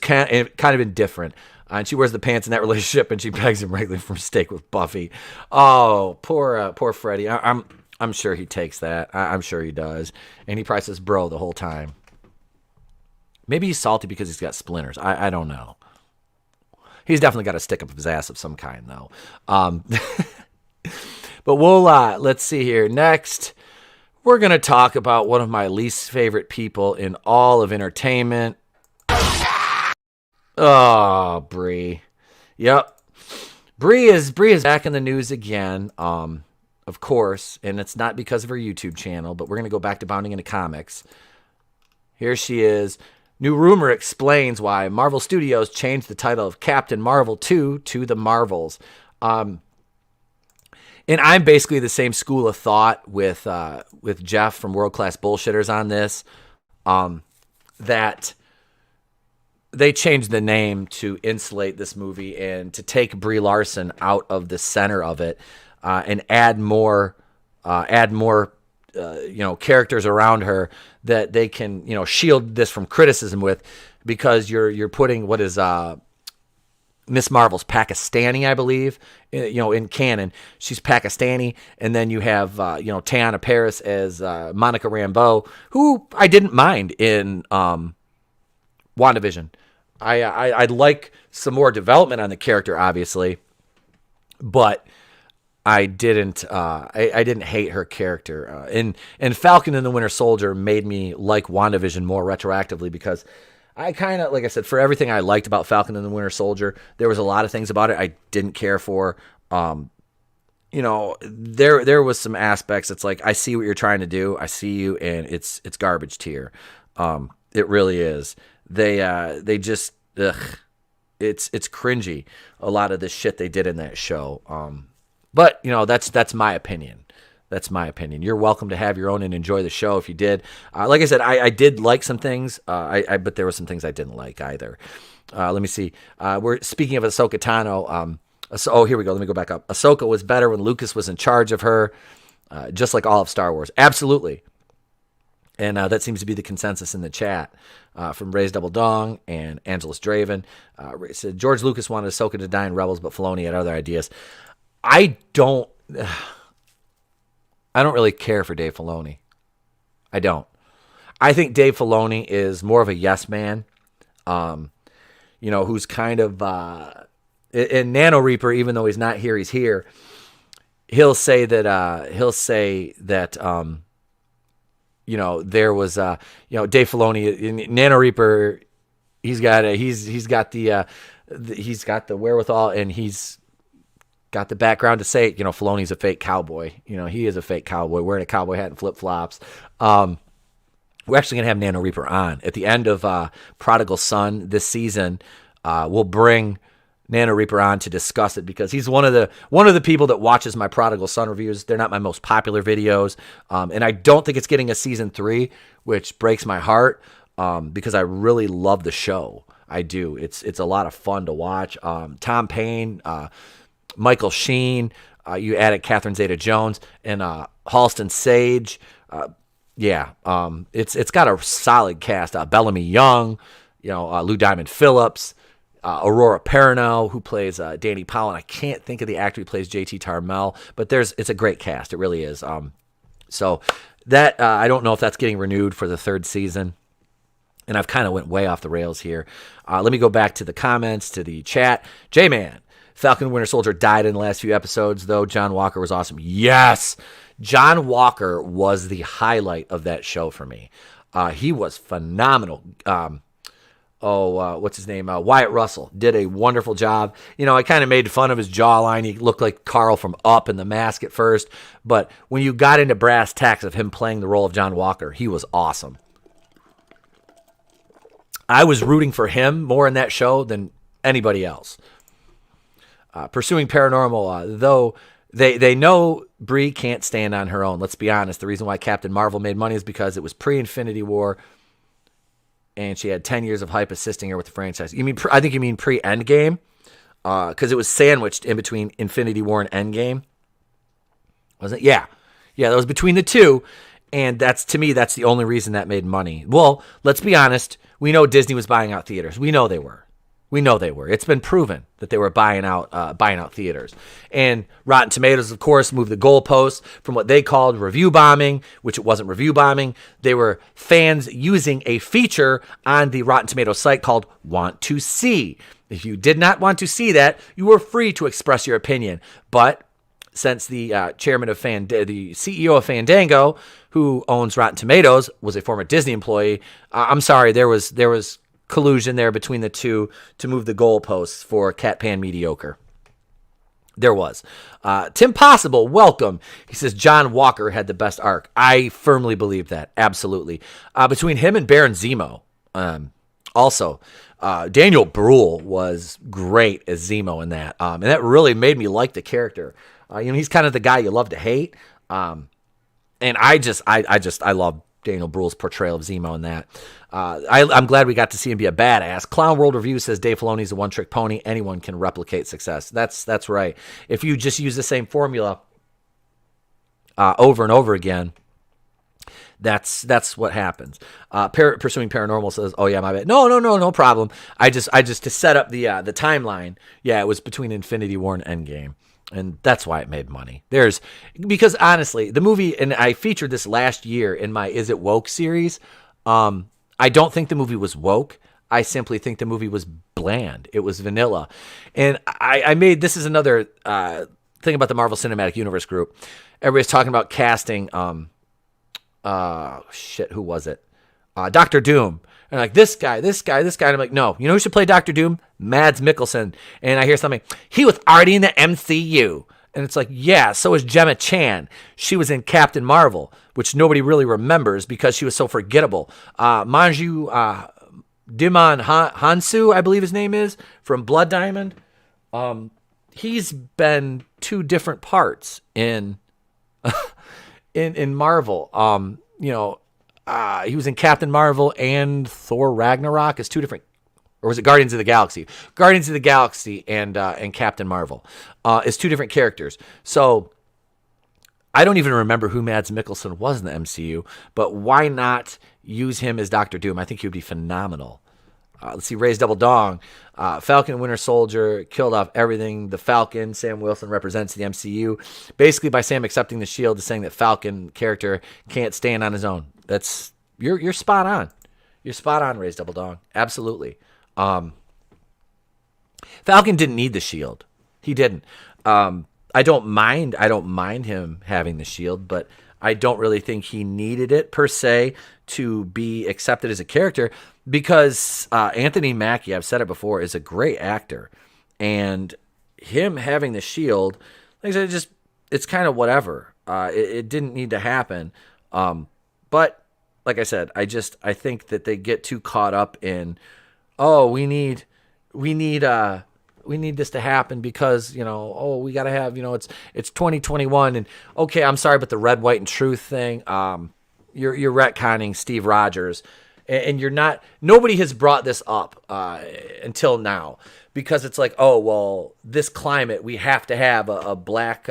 kind of indifferent. And she wears the pants in that relationship, and she begs him regularly for a steak with Buffy. Oh, poor Freddie. I'm sure he takes that. I'm sure he does. And he probably says bro the whole time. Maybe he's salty because he's got splinters. I don't know. He's definitely got a stick up his ass of some kind, though. But we'll, let's see here. Next, we're going to talk about one of my least favorite people in all of entertainment. Oh, Brie. Yep. Brie is back in the news again. Of course, and it's not because of her YouTube channel, but we're going to go back to Bounding into Comics. Here she is, New rumor explains why Marvel Studios changed the title of Captain Marvel 2 to The Marvels. And I'm basically the same school of thought with Jeff from World Class Bullshitters on this, that they changed the name to insulate this movie and to take Brie Larson out of the center of it, and add more characters around her that they can, shield this from criticism with, because you're putting what is Miss Marvel's Pakistani, I believe, in canon. She's Pakistani, and then you have Teyonah Parris as Monica Rambeau, who I didn't mind in WandaVision. I'd like some more development on the character, obviously, but I didn't hate her character. And Falcon and the Winter Soldier made me like WandaVision more retroactively, because I kind of, like I said, for everything I liked about Falcon and the Winter Soldier, there was a lot of things about it I didn't care for. There was some aspects. It's like, I see what you're trying to do. I see you, and it's garbage tier. It really is. They just, it's cringy, a lot of the shit they did in that show. But that's my opinion. That's my opinion. You're welcome to have your own and enjoy the show if you did. Like I said, I did like some things, but there were some things I didn't like either. Let me see. We're speaking of Ahsoka Tano. Here we go. Let me go back up. Ahsoka was better when Lucas was in charge of her, just like all of Star Wars. Absolutely. And that seems to be the consensus in the chat from Ray's Double Dong and Angelus Draven. Said George Lucas wanted Ahsoka to die in Rebels, but Filoni had other ideas. I don't really care for Dave Filoni. I don't. I think Dave Filoni is more of a yes man, who's kind of, in Nano Reaper, even though he's not here, he's here. He'll say that, there was, Dave Filoni in Nano Reaper. He's got the wherewithal, and he's got the background to say, Filoni's a fake cowboy. He is a fake cowboy wearing a cowboy hat and flip-flops. We're actually going to have Nano Reaper on. At the end of Prodigal Son this season, we'll bring Nano Reaper on to discuss it, because he's one of the people that watches my Prodigal Son reviews. They're not my most popular videos, and I don't think it's getting a season 3, which breaks my heart, because I really love the show. I do. It's a lot of fun to watch. Tom Payne, Michael Sheen, you added Catherine Zeta-Jones, and Halston Sage. It's got a solid cast. Bellamy Young, Lou Diamond Phillips, Aurora Perrineau, who plays Danny Powell, and I can't think of the actor who plays JT Tarmel, but it's a great cast. It really is. So that I don't know if that's getting renewed for the 3rd season, and I've kind of went way off the rails here. Let me go back to the comments, to the chat. J-Man, Falcon Winter Soldier died in the last few episodes, though. John Walker was awesome. Yes! John Walker was the highlight of that show for me. He was phenomenal. What's his name? Wyatt Russell did a wonderful job. I kind of made fun of his jawline. He looked like Carl from Up in the mask at first. But when you got into brass tacks of him playing the role of John Walker, he was awesome. I was rooting for him more in that show than anybody else. Pursuing Paranormal, though they know Brie can't stand on her own. Let's be honest. The reason why Captain Marvel made money is because it was pre-Infinity War, and she had 10 years of hype assisting her with the franchise. I think you mean pre-Endgame, because it was sandwiched in between Infinity War and Endgame. Was it? Yeah, that was between the two, and that's the only reason that made money. Well, let's be honest. We know Disney was buying out theaters. We know they were. It's been proven that they were buying out theaters. And Rotten Tomatoes, of course, moved the goalposts from what they called review bombing, which it wasn't review bombing. They were fans using a feature on the Rotten Tomatoes site called Want to See. If you did not want to see that, you were free to express your opinion. But since the chairman of the CEO of Fandango, who owns Rotten Tomatoes, was a former Disney employee, I'm sorry, there was collusion there between the two to move the goalposts for Cat Pan Mediocre. There was. Tim Possible, welcome. He says John Walker had the best arc. I firmly believe that. Absolutely. Between him and Baron Zemo, Also, Daniel Bruhl was great as Zemo in that, and that really made me like the character. He's kind of the guy you love to hate, and I love Daniel Bruhl's portrayal of Zemo in that. I'm glad we got to see him be a badass. Clown World Review says Dave Filoni's a one-trick pony. Anyone can replicate success. That's right. If you just use the same formula over and over again, that's what happens. Pursuing Paranormal says, "Oh yeah, my bad. No problem. I just to set up the timeline. Yeah, it was between Infinity War and Endgame, and that's why it made money. Because honestly, the movie, and I featured this last year in my Is It Woke series. I don't think the movie was woke. I simply think the movie was bland. It was vanilla, and I made this is another thing about the Marvel Cinematic Universe group. Everybody's talking about casting. Who was it? Dr. Doom. And like, this guy. And I'm like, no, you know who should play Dr. Doom? Mads Mikkelsen. And I hear something, he was already in the MCU. And it's like, yeah, so is Gemma Chan. She was in Captain Marvel, which nobody really remembers because she was so forgettable. Manju Dimon Hansu, I believe his name is, from Blood Diamond. He's been two different parts in Marvel. He was in Captain Marvel and Thor Ragnarok as two different, or was it Guardians of the Galaxy? Guardians of the Galaxy and Captain Marvel is two different characters. So I don't even remember who Mads Mikkelsen was in the MCU, but why not use him as Dr. Doom? I think he would be phenomenal. Let's see, Ray's Double Dong. Falcon and Winter Soldier killed off everything. The Falcon, Sam Wilson, represents the MCU. Basically, by Sam accepting the shield, is saying that Falcon character can't stand on his own. You're spot on. You're spot on, Ray's Double Dong. Absolutely. Falcon didn't need the shield. He didn't. I don't mind him having the shield, but I don't really think he needed it per se to be accepted as a character, because Anthony Mackie, I've said it before, is a great actor, and him having the shield, like I said, it's kind of whatever. It didn't need to happen, but like I said, I think that they get too caught up in, we need this to happen because, we got to have, it's 2021, and okay, I'm sorry, but the red, white, and truth thing, you're retconning Steve Rogers, and you're not, nobody has brought this up until now, because it's like, this climate, we have to have a black,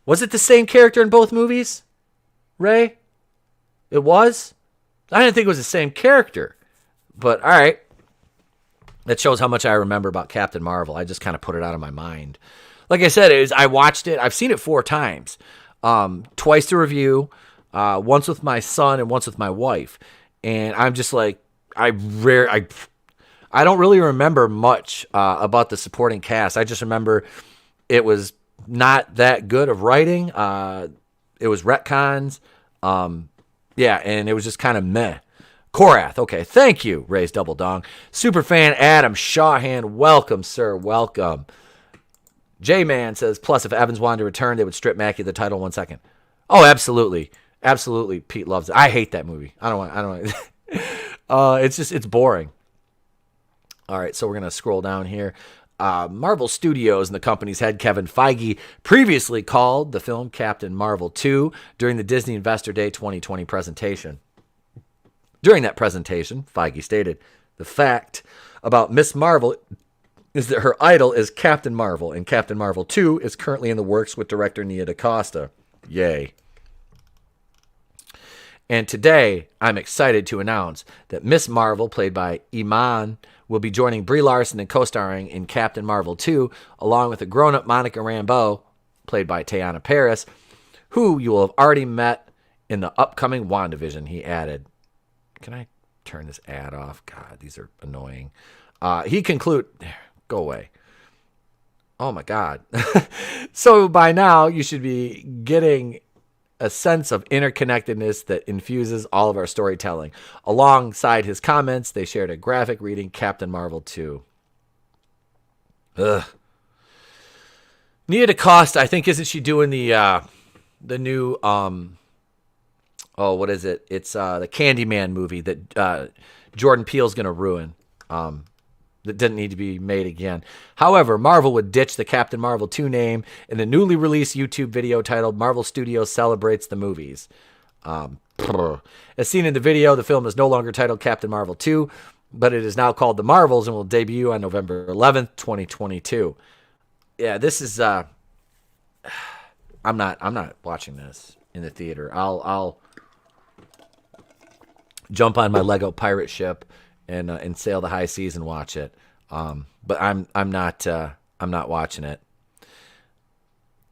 was it the same character in both movies, Ray? It was? I didn't think it was the same character, but all right. That shows how much I remember about Captain Marvel. I just kind of put it out of my mind. Like I said, I watched it. I've seen it 4 times. Twice to review, once with my son and once with my wife. And I'm just like, I don't really remember much about the supporting cast. I just remember it was not that good of writing. It was retcons. And it was just kind of meh. Korath, okay, thank you, Ray's Double Dong. Superfan Adam Shawhan, welcome, sir, welcome. J-Man says, plus if Evans wanted to return, they would strip Mackie of the title in 1 second. Oh, absolutely. Absolutely, Pete loves it. I hate that movie. I don't want it's boring. All right, so we're going to scroll down here. Marvel Studios and the company's head, Kevin Feige, previously called the film Captain Marvel 2 during the Disney Investor Day 2020 presentation. During that presentation, Feige stated, the fact about Miss Marvel is that her idol is Captain Marvel, and Captain Marvel 2 is currently in the works with director Nia DaCosta. Yay. And today, I'm excited to announce that Miss Marvel, played by Iman, will be joining Brie Larson and co-starring in Captain Marvel 2, along with a grown-up Monica Rambeau, played by Teyana Paris, who you will have already met in the upcoming WandaVision, he added. Can I turn this ad off? God, these are annoying. He conclude, go away. Oh my God. So by now you should be getting a sense of interconnectedness that infuses all of our storytelling. Alongside his comments, they shared a graphic reading Captain Marvel 2. Ugh. Nia DaCosta, I think, isn't she doing the new what is it? It's the Candyman movie that Jordan Peele's going to ruin. That didn't need to be made again. However, Marvel would ditch the Captain Marvel 2 name in the newly released YouTube video titled Marvel Studios Celebrates the Movies. As seen in the video, the film is no longer titled Captain Marvel 2, but it is now called The Marvels and will debut on November 11th, 2022. Yeah, this is I'm not watching this in the theater. I'll jump on my Lego pirate ship and sail the high seas and watch it. But I'm not watching it.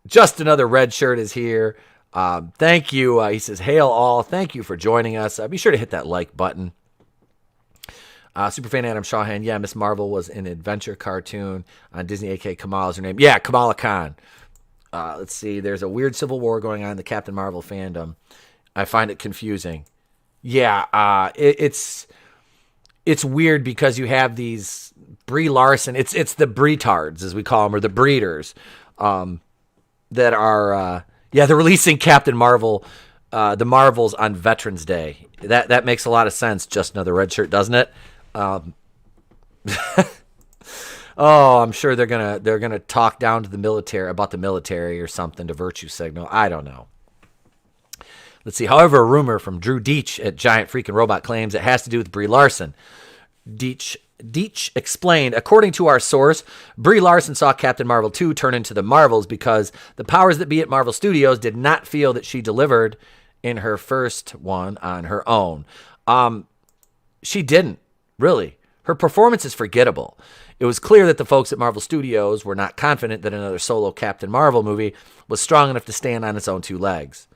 Just Another Red Shirt is here. Thank you. He says, hail all. Thank you for joining us. Be sure to hit that like button. Superfan Adam Shawhan. Yeah, Miss Marvel was an adventure cartoon on Disney, a.k.a. Kamala is her name. Yeah, Kamala Khan. Let's see. There's a weird civil war going on in the Captain Marvel fandom. I find it confusing. Yeah, it's weird because you have these Brie Larson. It's the Breetards, as we call them, or the breeders, that are they're releasing Captain Marvel, the Marvels on Veterans Day. That makes a lot of sense. Just Another Red Shirt, doesn't it? I'm sure they're gonna talk down to the military about the military or something to virtue signal. I don't know. Let's see. However, a rumor from Drew Deitch at Giant Freaking Robot claims it has to do with Brie Larson. Deitch explained, according to our source, Brie Larson saw Captain Marvel 2 turn into the Marvels because the powers that be at Marvel Studios did not feel that she delivered in her first one on her own. She didn't, really. Her performance is forgettable. It was clear that the folks at Marvel Studios were not confident that another solo Captain Marvel movie was strong enough to stand on its own two legs.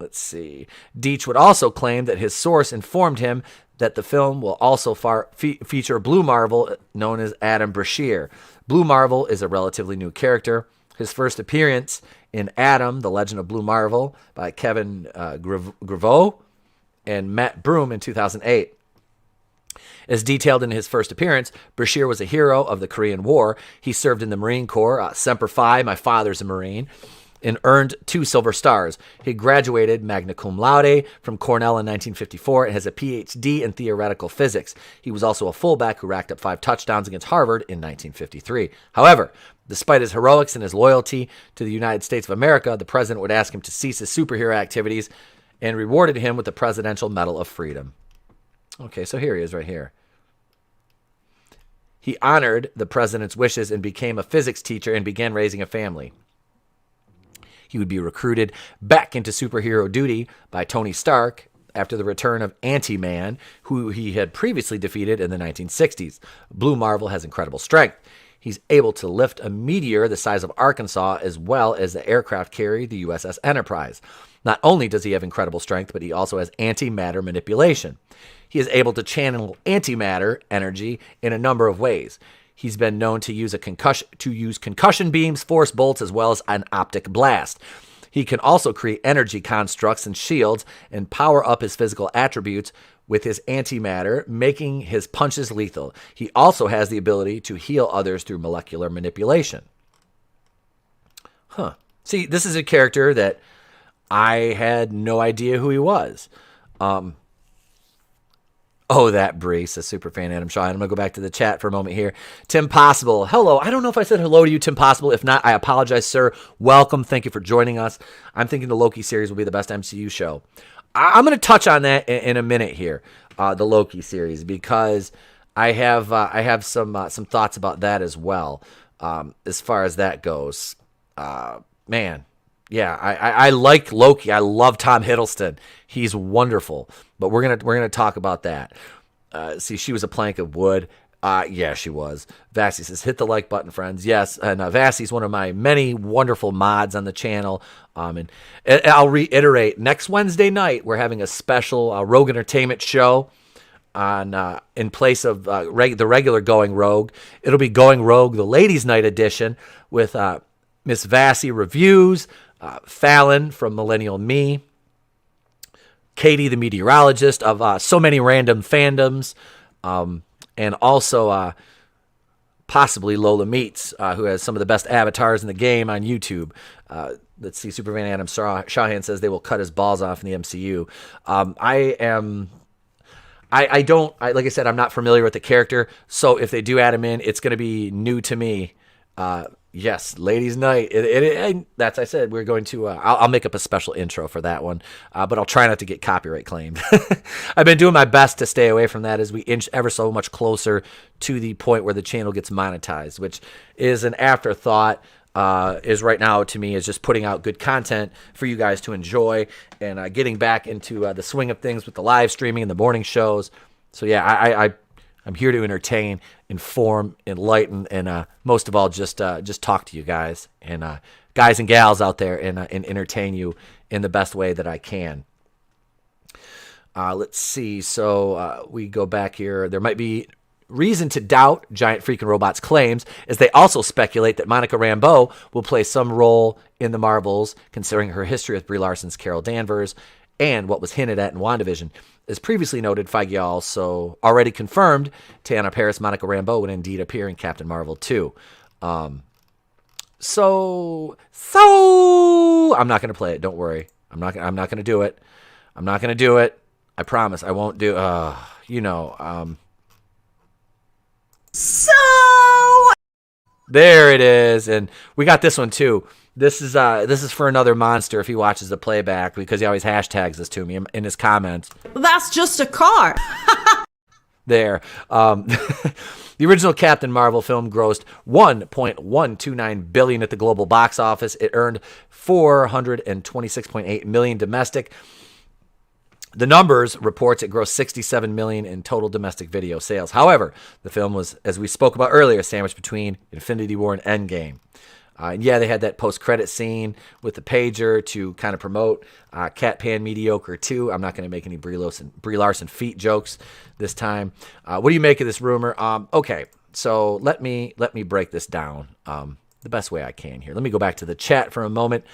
Let's see. Deitch would also claim that his source informed him that the film will also feature Blue Marvel, known as Adam Brashear. Blue Marvel is a relatively new character. His first appearance in Adam, The Legend of Blue Marvel, by Kevin Graveau and Matt Broom in 2008. As detailed in his first appearance, Brashear was a hero of the Korean War. He served in the Marine Corps, Semper Fi, my father's a Marine, and earned 2 Silver Stars. He graduated magna cum laude from Cornell in 1954 and has a PhD in theoretical physics. He was also a fullback who racked up 5 touchdowns against Harvard in 1953. However, despite his heroics and his loyalty to the United States of America, the president would ask him to cease his superhero activities and rewarded him with the Presidential Medal of Freedom. Okay, so here he is right here. He honored the president's wishes and became a physics teacher and began raising a family. He would be recruited back into superhero duty by Tony Stark after the return of Ant-Man, who he had previously defeated in the 1960s. Blue Marvel has incredible strength. He's able to lift a meteor the size of Arkansas as well as the aircraft carrier, the USS Enterprise. Not only does he have incredible strength, but he also has antimatter manipulation. He is able to channel antimatter energy in a number of ways. He's been known to use concussion beams, force bolts, as well as an optic blast. He can also create energy constructs and shields and power up his physical attributes with his antimatter, making his punches lethal. He also has the ability to heal others through molecular manipulation. See, this is a character that I had no idea who he was. Oh, that Brie, says Superfan Adam Shaw. I'm going to go back to the chat for a moment here. Tim Possible. Hello. I don't know if I said hello to you, Tim Possible. If not, I apologize, sir. Welcome. Thank you for joining us. I'm thinking the Loki series will be the best MCU show. I'm going to touch on that in a minute here, the Loki series, because I have some thoughts about that as well, as far as that goes. Man. Yeah, I like Loki. I love Tom Hiddleston. He's wonderful. But we're gonna talk about that. See, she was a plank of wood. Yeah, she was. Vassy says, hit the like button, friends. Yes, and Vassy's one of my many wonderful mods on the channel. And I'll reiterate, next Wednesday night, we're having a special Rogue Entertainment show on in place of the regular Going Rogue. It'll be Going Rogue, the Ladies' Night edition, with Miss Vassy reviews, Fallon from Millennial Me, Katie the meteorologist of so many random fandoms, and also possibly Lola Meets, who has some of the best avatars in the game on YouTube. Let's see, Superman Adam Shawhan says they will cut his balls off in the MCU. like I said, I'm not familiar with the character, so if they do add him in, it's going to be new to me. Yes, Ladies' Night. That's I said we're going to. I'll make up a special intro for that one, but I'll try not to get copyright claimed. I've been doing my best to stay away from that as we inch ever so much closer to the point where the channel gets monetized, which is an afterthought. Is right now to me is just putting out good content for you guys to enjoy and getting back into the swing of things with the live streaming and the morning shows. So yeah, I'm here to entertain, inform, enlighten, and most of all, just talk to you guys and guys and gals out there and entertain you in the best way that I can. Let's see. So we go back here. There might be reason to doubt Giant Freaking Robot's claims, as they also speculate that Monica Rambeau will play some role in the Marvels, considering her history with Brie Larson's Carol Danvers and what was hinted at in WandaVision. As previously noted, Feige also already confirmed Teyonah Parris' Monica Rambeau would indeed appear in Captain Marvel 2. So I'm not going to play it. Don't worry. I'm not going to do it. I'm not going to do it. I promise I won't do So there it is, and we got this one too. This is for another monster if he watches the playback, because he always hashtags this to me in his comments. That's just a car. There. The original Captain Marvel film grossed $1.129 billion at the global box office. It earned $426.8 million domestic. The numbers reports it grossed $67 million in total domestic video sales. However, the film was, as we spoke about earlier, sandwiched between Infinity War and Endgame. And yeah, they had that post-credit scene with the pager to kind of promote Cat Pan Mediocre 2. I'm not going to make any Brie Larson feet jokes this time. What do you make of this rumor? Okay, so let me break this down the best way I can here. Let me go back to the chat for a moment.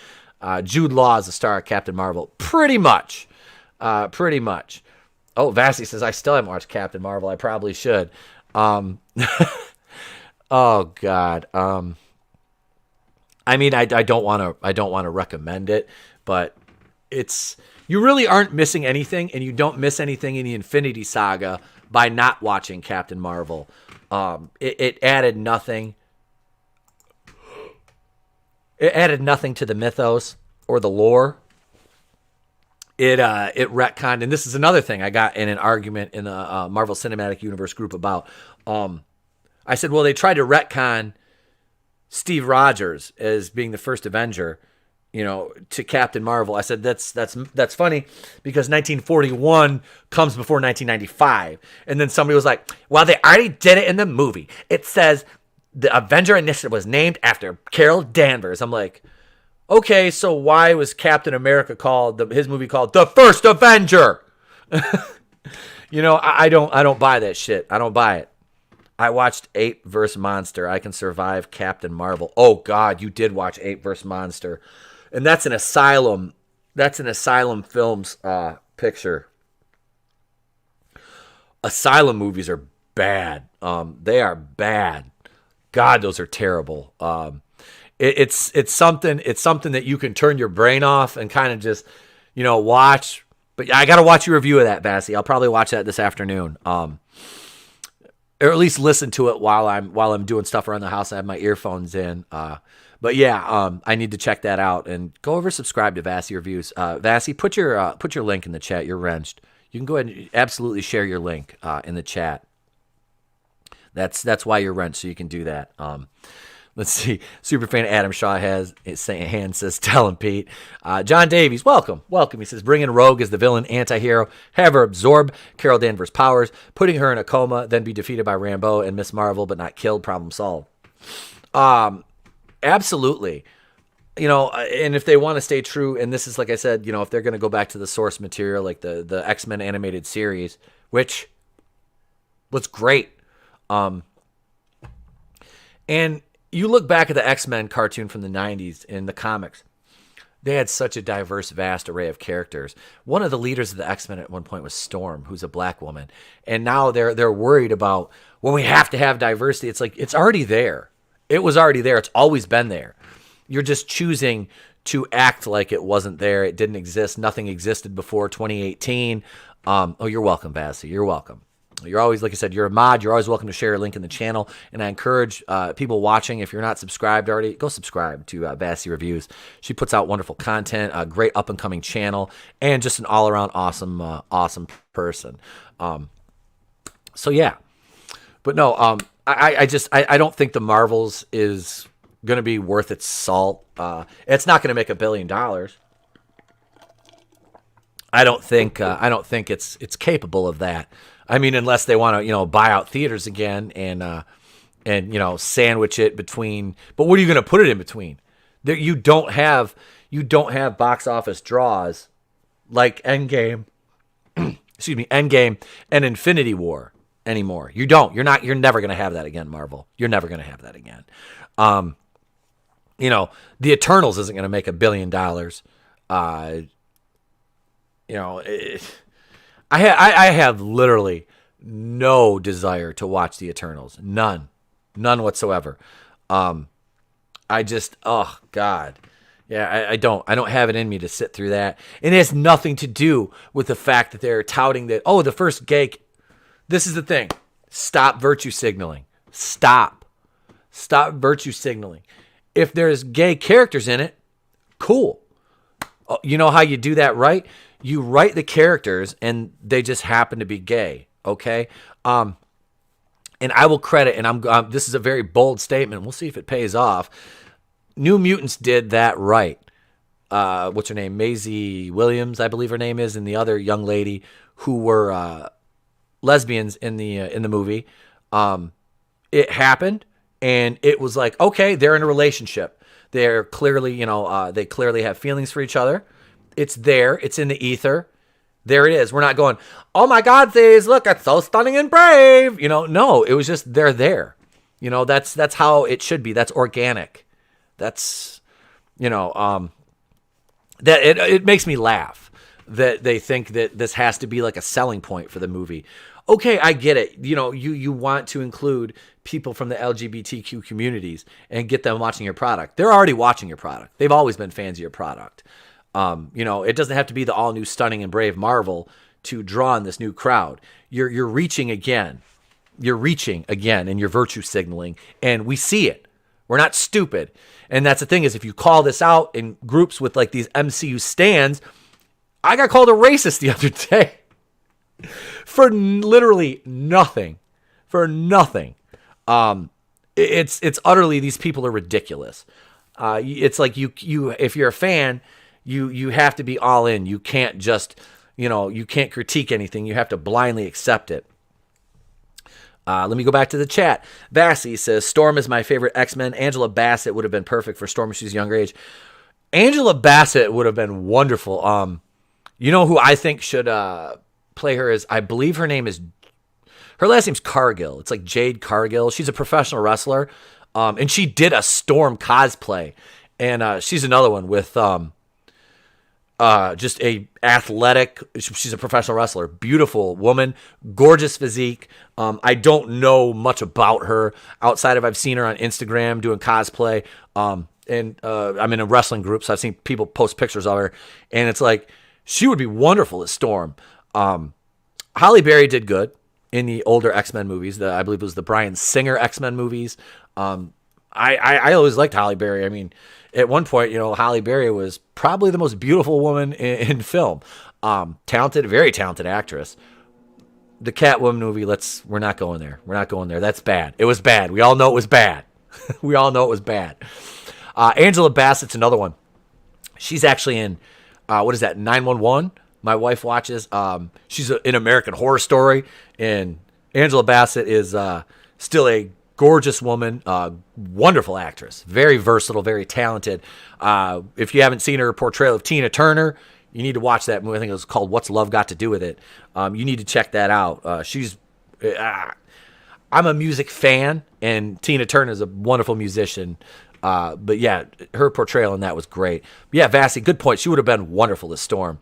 Jude Law is the star of Captain Marvel. Pretty much. Oh, Vassy says, I still haven't watched Captain Marvel. I probably should. Oh, God. I mean, I don't want to recommend it, but you really aren't missing anything, and you don't miss anything in the Infinity Saga by not watching Captain Marvel. It added nothing. It added nothing to the mythos or the lore. It retconned, and this is another thing I got in an argument in the Marvel Cinematic Universe group about. I said, well, they tried to retcon Steve Rogers as being the first Avenger, to Captain Marvel. I said that's funny because 1941 comes before 1995, and then somebody was like, well, they already did it in the movie. It says the Avenger Initiative was named after Carol Danvers. I'm like, okay, so why was Captain America his movie called The First Avenger? I don't buy that shit. I don't buy it. I watched Ape vs. Monster. I Can Survive Captain Marvel. Oh, God, you did watch Ape vs. Monster. And that's an Asylum. That's an Asylum Films picture. Asylum movies are bad. They are bad. God, those are terrible. It's something that you can turn your brain off and kind of just, watch. But I got to watch your review of that, Bassy. I'll probably watch that this afternoon. Or at least listen to it while I'm doing stuff around the house. I have my earphones in. But yeah, I need to check that out and go over subscribe to Vassy Reviews. Vassy, put your link in the chat. You're wrenched. You can go ahead and absolutely share your link in the chat. That's why you're wrenched, so you can do that. Let's see. Superfan Adam Shaw has his hand says, tell him, Pete. John Davies, welcome. He says, bring in Rogue as the villain anti-hero, have her absorb Carol Danvers' powers, putting her in a coma, then be defeated by Rambeau and Miss Marvel, but not killed. Problem solved. Absolutely. And if they want to stay true, and this is, like I said, if they're going to go back to the source material, like the X-Men animated series, which was great. And you look back at the X-Men cartoon from the 90s in the comics, they had such a diverse, vast array of characters. One of the leaders of the X-Men at one point was Storm, who's a black woman. And now they're worried about, well, we have to have diversity. It's like, it's already there. It was already there. It's always been there. You're just choosing to act like it wasn't there. It didn't exist. Nothing existed before 2018. Oh, you're welcome, Bassett. You're welcome. You're always, like I said, you're a mod. You're always welcome to share a link in the channel. And I encourage people watching, if you're not subscribed already, go subscribe to Bassett Reviews. She puts out wonderful content, a great up-and-coming channel, and just an all-around awesome person. So, yeah. But no, I don't think the Marvels is going to be worth its salt. It's not going to make $1 billion. I don't think it's capable of that. I mean, unless they want to, buy out theaters again and sandwich it between. But what are you going to put it in between? You don't have box office draws like Endgame, Endgame and Infinity War anymore. You don't. You're never going to have that again, Marvel. You're never going to have that again. The Eternals isn't going to make $1 billion. I have literally no desire to watch the Eternals. None whatsoever. I just, oh God. Yeah, I don't have it in me to sit through that. And it has nothing to do with the fact that they're touting that, the first gay. This is the thing. Stop virtue signaling. Stop virtue signaling. If there's gay characters in it, cool. You know how you do that, right? You write the characters and they just happen to be gay, okay? And I will credit, and this is a very bold statement. We'll see if it pays off. New Mutants did that right. What's her name? Maisie Williams, I believe her name is, and the other young lady who were lesbians in the movie. It happened, and it was like, okay, they're in a relationship. They're clearly, they clearly have feelings for each other. It's there. It's in the ether. There it is. We're not going, oh my God, Thais, look, it's so stunning and brave. No, it was just they're there. That's how it should be. That's organic. That's, that it makes me laugh that they think that this has to be like a selling point for the movie. Okay, I get it. You want to include people from the LGBTQ communities and get them watching your product. They're already watching your product. They've always been fans of your product. It doesn't have to be the all new stunning and brave Marvel to draw in this new crowd. You're reaching again. You're reaching again and you're virtue signaling, and we see it. We're not stupid. And that's the thing is, if you call this out in groups with like these MCU stands, I got called a racist the other day for literally nothing. For nothing. It's utterly, these people are ridiculous. It's like you if you're a fan, you have to be all in. You can't just, you can't critique anything. You have to blindly accept it. Let me go back to the chat. Vassy says, Storm is my favorite X-Men. Angela Bassett would have been perfect for Storm if she's younger age. Angela Bassett would have been wonderful. You know who I think should play her is, I believe her last name's Cargill. It's like Jade Cargill. She's a professional wrestler. And she did a Storm cosplay. And she's another one with just a athletic, she's a professional wrestler, beautiful woman, gorgeous physique. I don't know much about her outside of I've seen her on Instagram doing cosplay. I'm in a wrestling group, so I've seen people post pictures of her, and it's like, she would be wonderful as Storm. Halle Berry did good in the older X-Men movies. I believe it was the Bryan Singer X-Men movies. I always liked Halle Berry. I mean, at one point, Halle Berry was probably the most beautiful woman in film. Talented, very talented actress. The Catwoman movie, we're not going there. We're not going there. That's bad. It was bad. We all know it was bad. We all know it was bad. Angela Bassett's another one. She's actually in, 911? My wife watches. She's in American Horror Story, and Angela Bassett is still a gorgeous woman, wonderful actress, very versatile, very talented. If you haven't seen her portrayal of Tina Turner, you need to watch that movie. I think it was called What's Love Got to Do with It. You need to check that out. I'm a music fan, and Tina Turner is a wonderful musician. But yeah, her portrayal in that was great. But yeah, Vassy, good point. She would have been wonderful as Storm.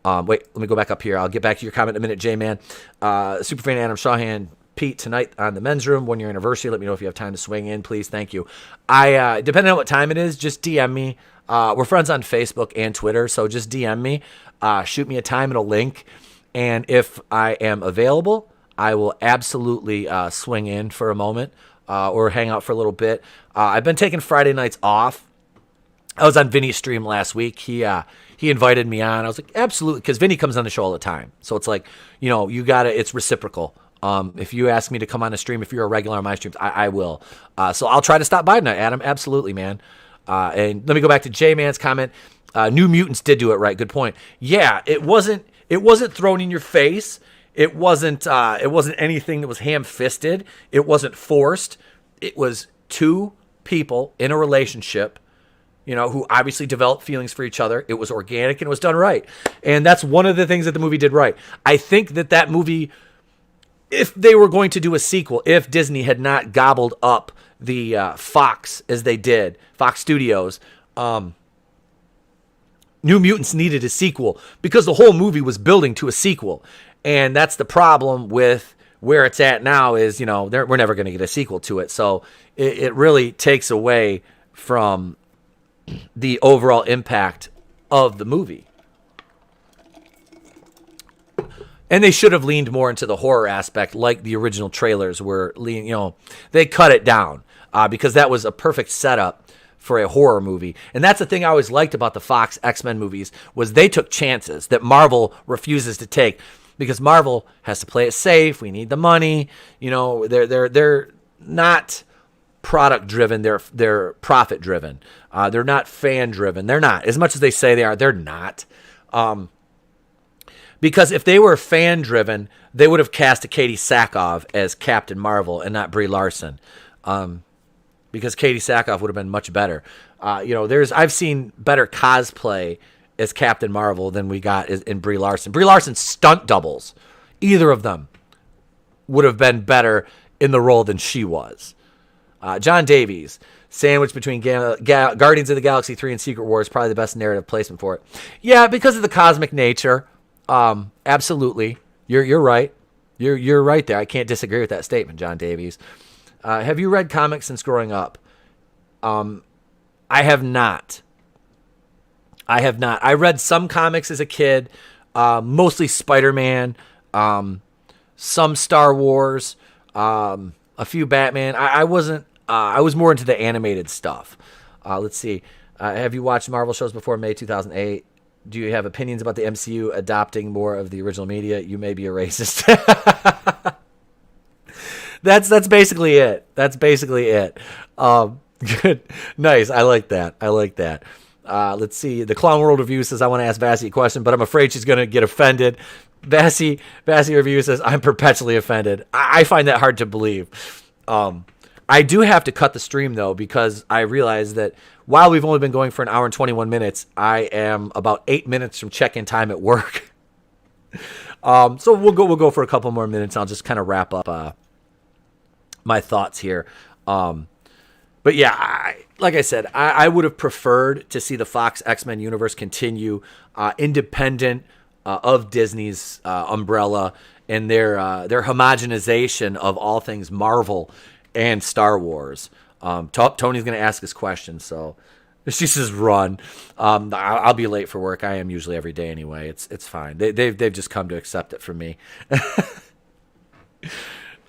Wait, let me go back up here. I'll get back to your comment in a minute, J-Man. Superfan Adam Shawhan, Pete, tonight on the men's room, 1 year anniversary. Let me know if you have time to swing in, please. Thank you. Depending on what time it is, just DM me. We're friends on Facebook and Twitter, so just DM me. Shoot me a time and a link, And if I am available, I will absolutely swing in for a moment or hang out for a little bit. I've been taking Friday nights off. I was on Vinny's stream last week. He invited me on. I was like, absolutely, because Vinny comes on the show all the time. So it's like, you gotta. It's reciprocal. If you ask me to come on a stream, if you're a regular on my streams, I will. So I'll try to stop by tonight, Adam. Absolutely, man. And let me go back to J-Man's comment. New Mutants did do it right. Good point. Yeah, it wasn't thrown in your face. It wasn't anything that was ham-fisted. It wasn't forced. It was two people in a relationship, who obviously developed feelings for each other. It was organic and it was done right. And that's one of the things that the movie did right. I think that movie, if they were going to do a sequel, if Disney had not gobbled up the Fox as they did, Fox Studios, New Mutants needed a sequel because the whole movie was building to a sequel. And that's the problem with where it's at now is, we're never going to get a sequel to it. So it really takes away from the overall impact of the movie. And they should have leaned more into the horror aspect like the original trailers were leaning, they cut it down because that was a perfect setup for a horror movie. And that's the thing I always liked about the Fox X-Men movies was they took chances that Marvel refuses to take because Marvel has to play it safe. We need the money. They're not product driven. They're profit driven. They're not fan driven. They're not. As much as they say they are, they're not. Because if they were fan driven, they would have cast a Katie Sackhoff as Captain Marvel and not Brie Larson. Because Katie Sackhoff would have been much better. I've seen better cosplay as Captain Marvel than we got in Brie Larson. Brie Larson's stunt doubles, either of them, would have been better in the role than she was. John Davies, sandwiched between Guardians of the Galaxy 3 and Secret Wars, probably the best narrative placement for it. Yeah, because of the cosmic nature. Absolutely. You're right. You're right there. I can't disagree with that statement, John Davies. Have you read comics since growing up? I have not. I read some comics as a kid, mostly Spider-Man, some Star Wars, a few Batman. I wasn't. I was more into the animated stuff. Let's see. Have you watched Marvel shows before May 2008? Do you have opinions about the MCU adopting more of the original media? You may be a racist. That's basically it. Good. Nice. I like that. Let's see. The Clown World Review says, I want to ask Vassy a question, but I'm afraid she's going to get offended. Vassy Review says, I'm perpetually offended. I find that hard to believe. I do have to cut the stream, though, because I realize that while we've only been going for an hour and 21 minutes, I am about 8 minutes from check-in time at work. So we'll go for a couple more minutes. I'll just kind of wrap up my thoughts here. But yeah, like I said, I would have preferred to see the Fox X-Men universe continue independent of Disney's umbrella and their homogenization of all things Marvel and Star Wars. Tony's going to ask this question, so she says run. I'll be late for work. I am usually every day anyway. It's fine. They've just come to accept it from me.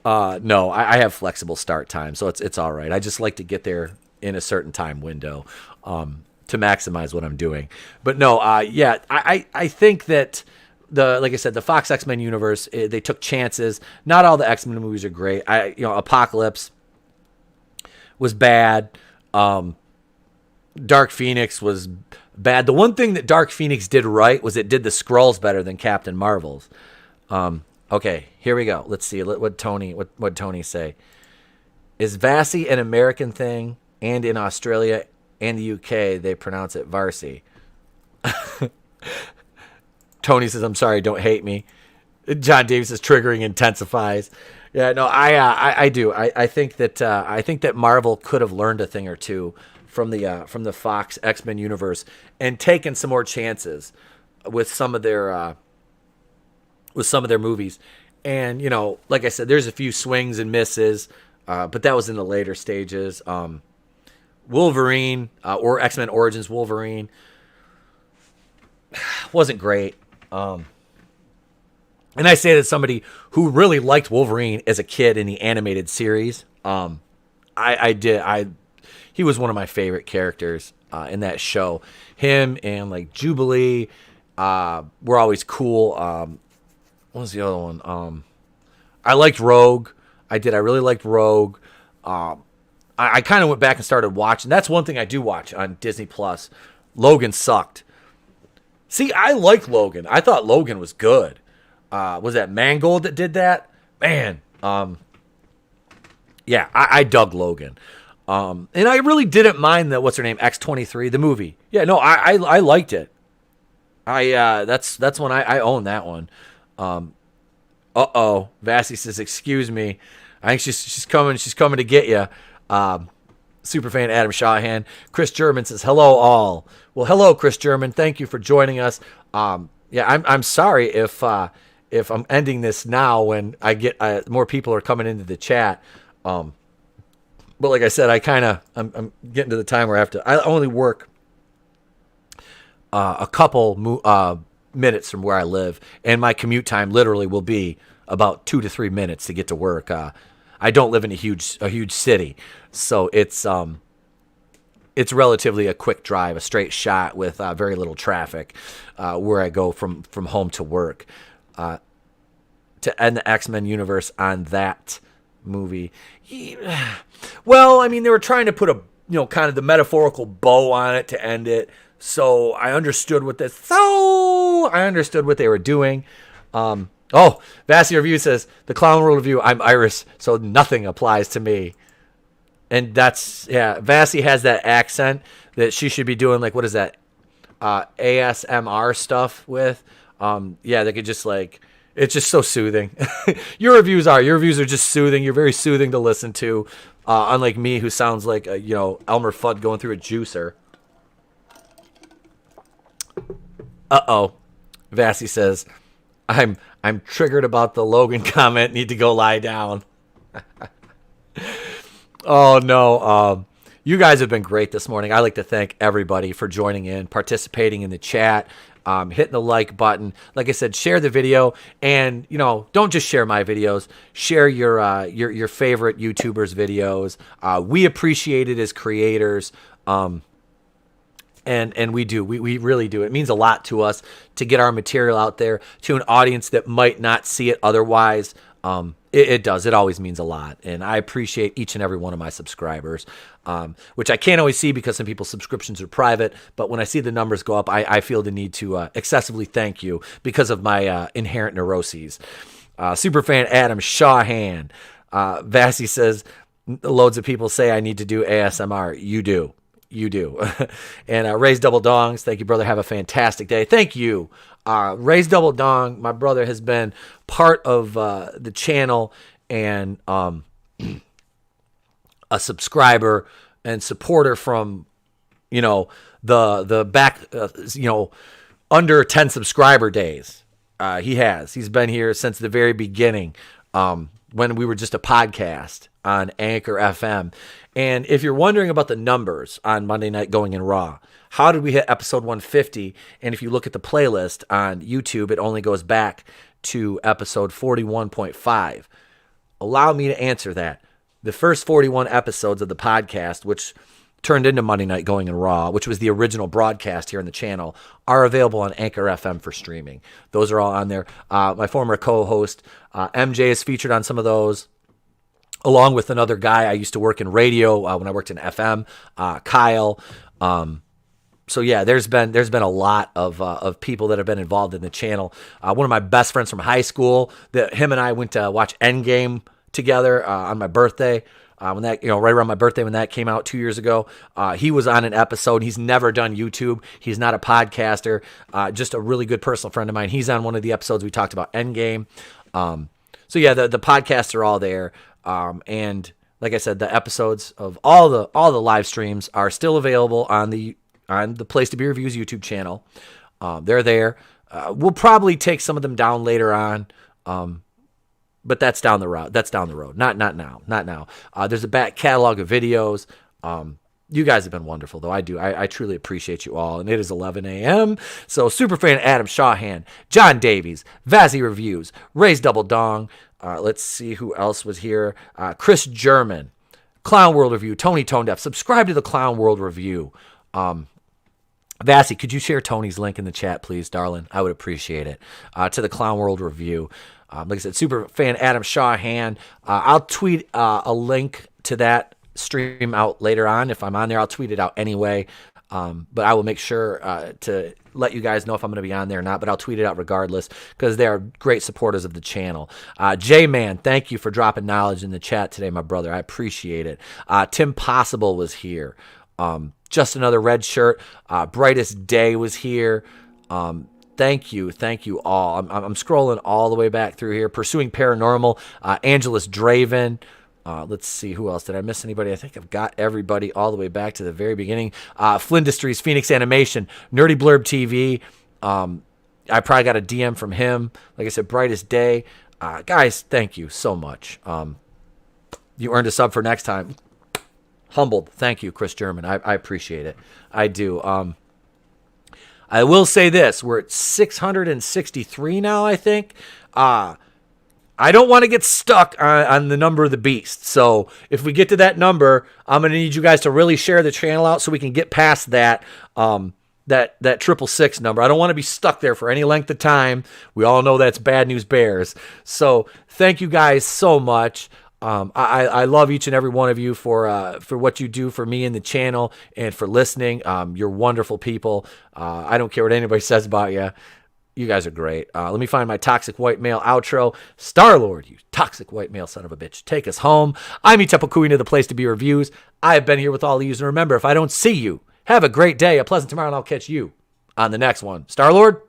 No, I have flexible start time, so it's all right. I just like to get there in a certain time window to maximize what I'm doing. But no, yeah, I think that like I said, the Fox X-Men universe, they took chances. Not all the X-Men movies are great. Apocalypse was bad. Dark Phoenix was bad. The one thing that Dark Phoenix did right was it did the Skrulls better than Captain Marvel's. Okay, here we go. Let's see what Tony say. Is Vassy an American thing? And in Australia and the UK, they pronounce it Varsy. Tony says, "I'm sorry, don't hate me." John Davis says, "Triggering intensifies." Yeah, no, I do. I think that Marvel could have learned a thing or two from the Fox X-Men universe and taken some more chances with some of their movies. And like I said, there's a few swings and misses, but that was in the later stages. Wolverine or X-Men Origins Wolverine wasn't great. And I say that as somebody who really liked Wolverine as a kid in the animated series. He was one of my favorite characters in that show. Him and like Jubilee were always cool. What was the other one? I liked Rogue. I really liked Rogue. I kind of went back and started watching. That's one thing I do watch on Disney Plus. Logan sucked. See, I liked Logan. I thought Logan was good. Was that Mangold that did that? Man. Yeah, I dug Logan. And I really didn't mind that, what's her name, X-23, the movie. Yeah, no, I liked it. That's when I own that one. Vassy says, excuse me. I think she's coming to get you. Superfan Adam Shawhan. Chris German says, hello all. Well, hello, Chris German. Thank you for joining us. I'm sorry if I'm ending this now when I get more people are coming into the chat. But like I said, I'm getting to the time where I only work a couple minutes from where I live, and my commute time literally will be about 2 to 3 minutes to get to work. I don't live in a huge city, so it's relatively a quick drive, a straight shot with very little traffic where I go from home to work. To end the X-Men universe on that movie, well, I mean, they were trying to put a kind of the metaphorical bow on it to end it. So I understood what they were doing. Vassy Review says, the Clown World Review, I'm Irish, so nothing applies to me. And that's, Vassy has that accent that she should be doing, like, what is that, ASMR stuff with. They could just, like, it's just so soothing. Your reviews are just soothing. You're very soothing to listen to, unlike me, who sounds like, Elmer Fudd going through a juicer. Vassy says, I'm triggered about the Logan comment. Need to go lie down. Oh no. You guys have been great this morning. I'd like to thank everybody for joining in, participating in the chat, hitting the like button. Like I said, share the video, and don't just share my videos. Share your favorite YouTubers' videos. We appreciate it as creators. And we do. We really do. It means a lot to us to get our material out there to an audience that might not see it otherwise. It does. It always means a lot. And I appreciate each and every one of my subscribers, which I can't always see because some people's subscriptions are private. But when I see the numbers go up, I feel the need to excessively thank you because of my inherent neuroses. Superfan Adam Shawhan. Vassy says, loads of people say I need to do ASMR. You do. You do. And Ray's Double Dongs, thank you, brother. Have a fantastic day. Thank you. Ray's Double Dong, my brother, has been part of the channel and a subscriber and supporter from, the back, under 10 subscriber days. He's been here since the very beginning, when we were just a podcast on Anchor FM. And if you're wondering about the numbers on Monday Night Going in Raw, how did we hit episode 150? And if you look at the playlist on YouTube, it only goes back to episode 41.5. Allow me to answer that. The first 41 episodes of the podcast, which turned into Monday Night Going in Raw, which was the original broadcast here on the channel, are available on Anchor FM for streaming. Those are all on there. My former co-host, MJ, is featured on some of those, along with another guy I used to work in radio when I worked in FM, Kyle. So yeah, there's been a lot of people that have been involved in the channel. One of my best friends from high school, him and I went to watch Endgame together on my birthday. When that, right around my birthday when that came out 2 years ago, he was on an episode. He's never done YouTube. He's not a podcaster. Just a really good personal friend of mine. He's on one of the episodes we talked about Endgame. So yeah, the podcasts are all there. And like I said, the episodes of all the live streams are still available on the Place to Be Reviews YouTube channel. They're there. We'll probably take some of them down later on. But that's down the road. Not now. There's a back catalog of videos. You guys have been wonderful, though. I truly appreciate you all. And it is 11 a.m. So Superfan Adam Shawhan, John Davies, Vazzy Reviews, Ray's Double Dong. Let's see who else was here. Chris German, Clown World Review, Tony Tone Deaf. Subscribe to the Clown World Review. Vassy, could you share Tony's link in the chat, please, darling? I would appreciate it. To the Clown World Review. Like I said, Superfan Adam Shawhan. I'll tweet a link to that stream out later on. If I'm on there, I'll tweet it out anyway. But I will make sure to let you guys know if I'm going to be on there or not, but I'll tweet it out regardless because they are great supporters of the channel. J-Man, thank you for dropping knowledge in the chat today, my brother. I appreciate it. Tim Possible was here. Just Another Red Shirt. Brightest Day was here. Thank you all. I'm scrolling all the way back through here. Pursuing Paranormal. Angelus Draven. Let's see, who else? Did I miss anybody? I think I've got everybody all the way back to the very beginning. Flindustries, Phoenix Animation, Nerdy Blurb TV. I probably got a DM from him. Like I said, Brightest Day. Guys, thank you so much. You earned a sub for next time. Humbled. Thank you, Chris German. I appreciate it. I do. I will say this. We're at 663 now, I think. I don't want to get stuck on the number of the beast. So if we get to that number, I'm going to need you guys to really share the channel out so we can get past that that 666 number. I don't want to be stuck there for any length of time. We all know that's Bad News Bears. So thank you guys so much. I love each and every one of you for what you do for me and the channel and for listening. You're wonderful people. I don't care what anybody says about you. You guys are great. Let me find my toxic white male outro. Star-Lord, you toxic white male son of a bitch. Take us home. I'm Itapakuina, the place to be reviews. I have been here with all of you. And remember, if I don't see you, have a great day, a pleasant tomorrow, and I'll catch you on the next one. Star-Lord?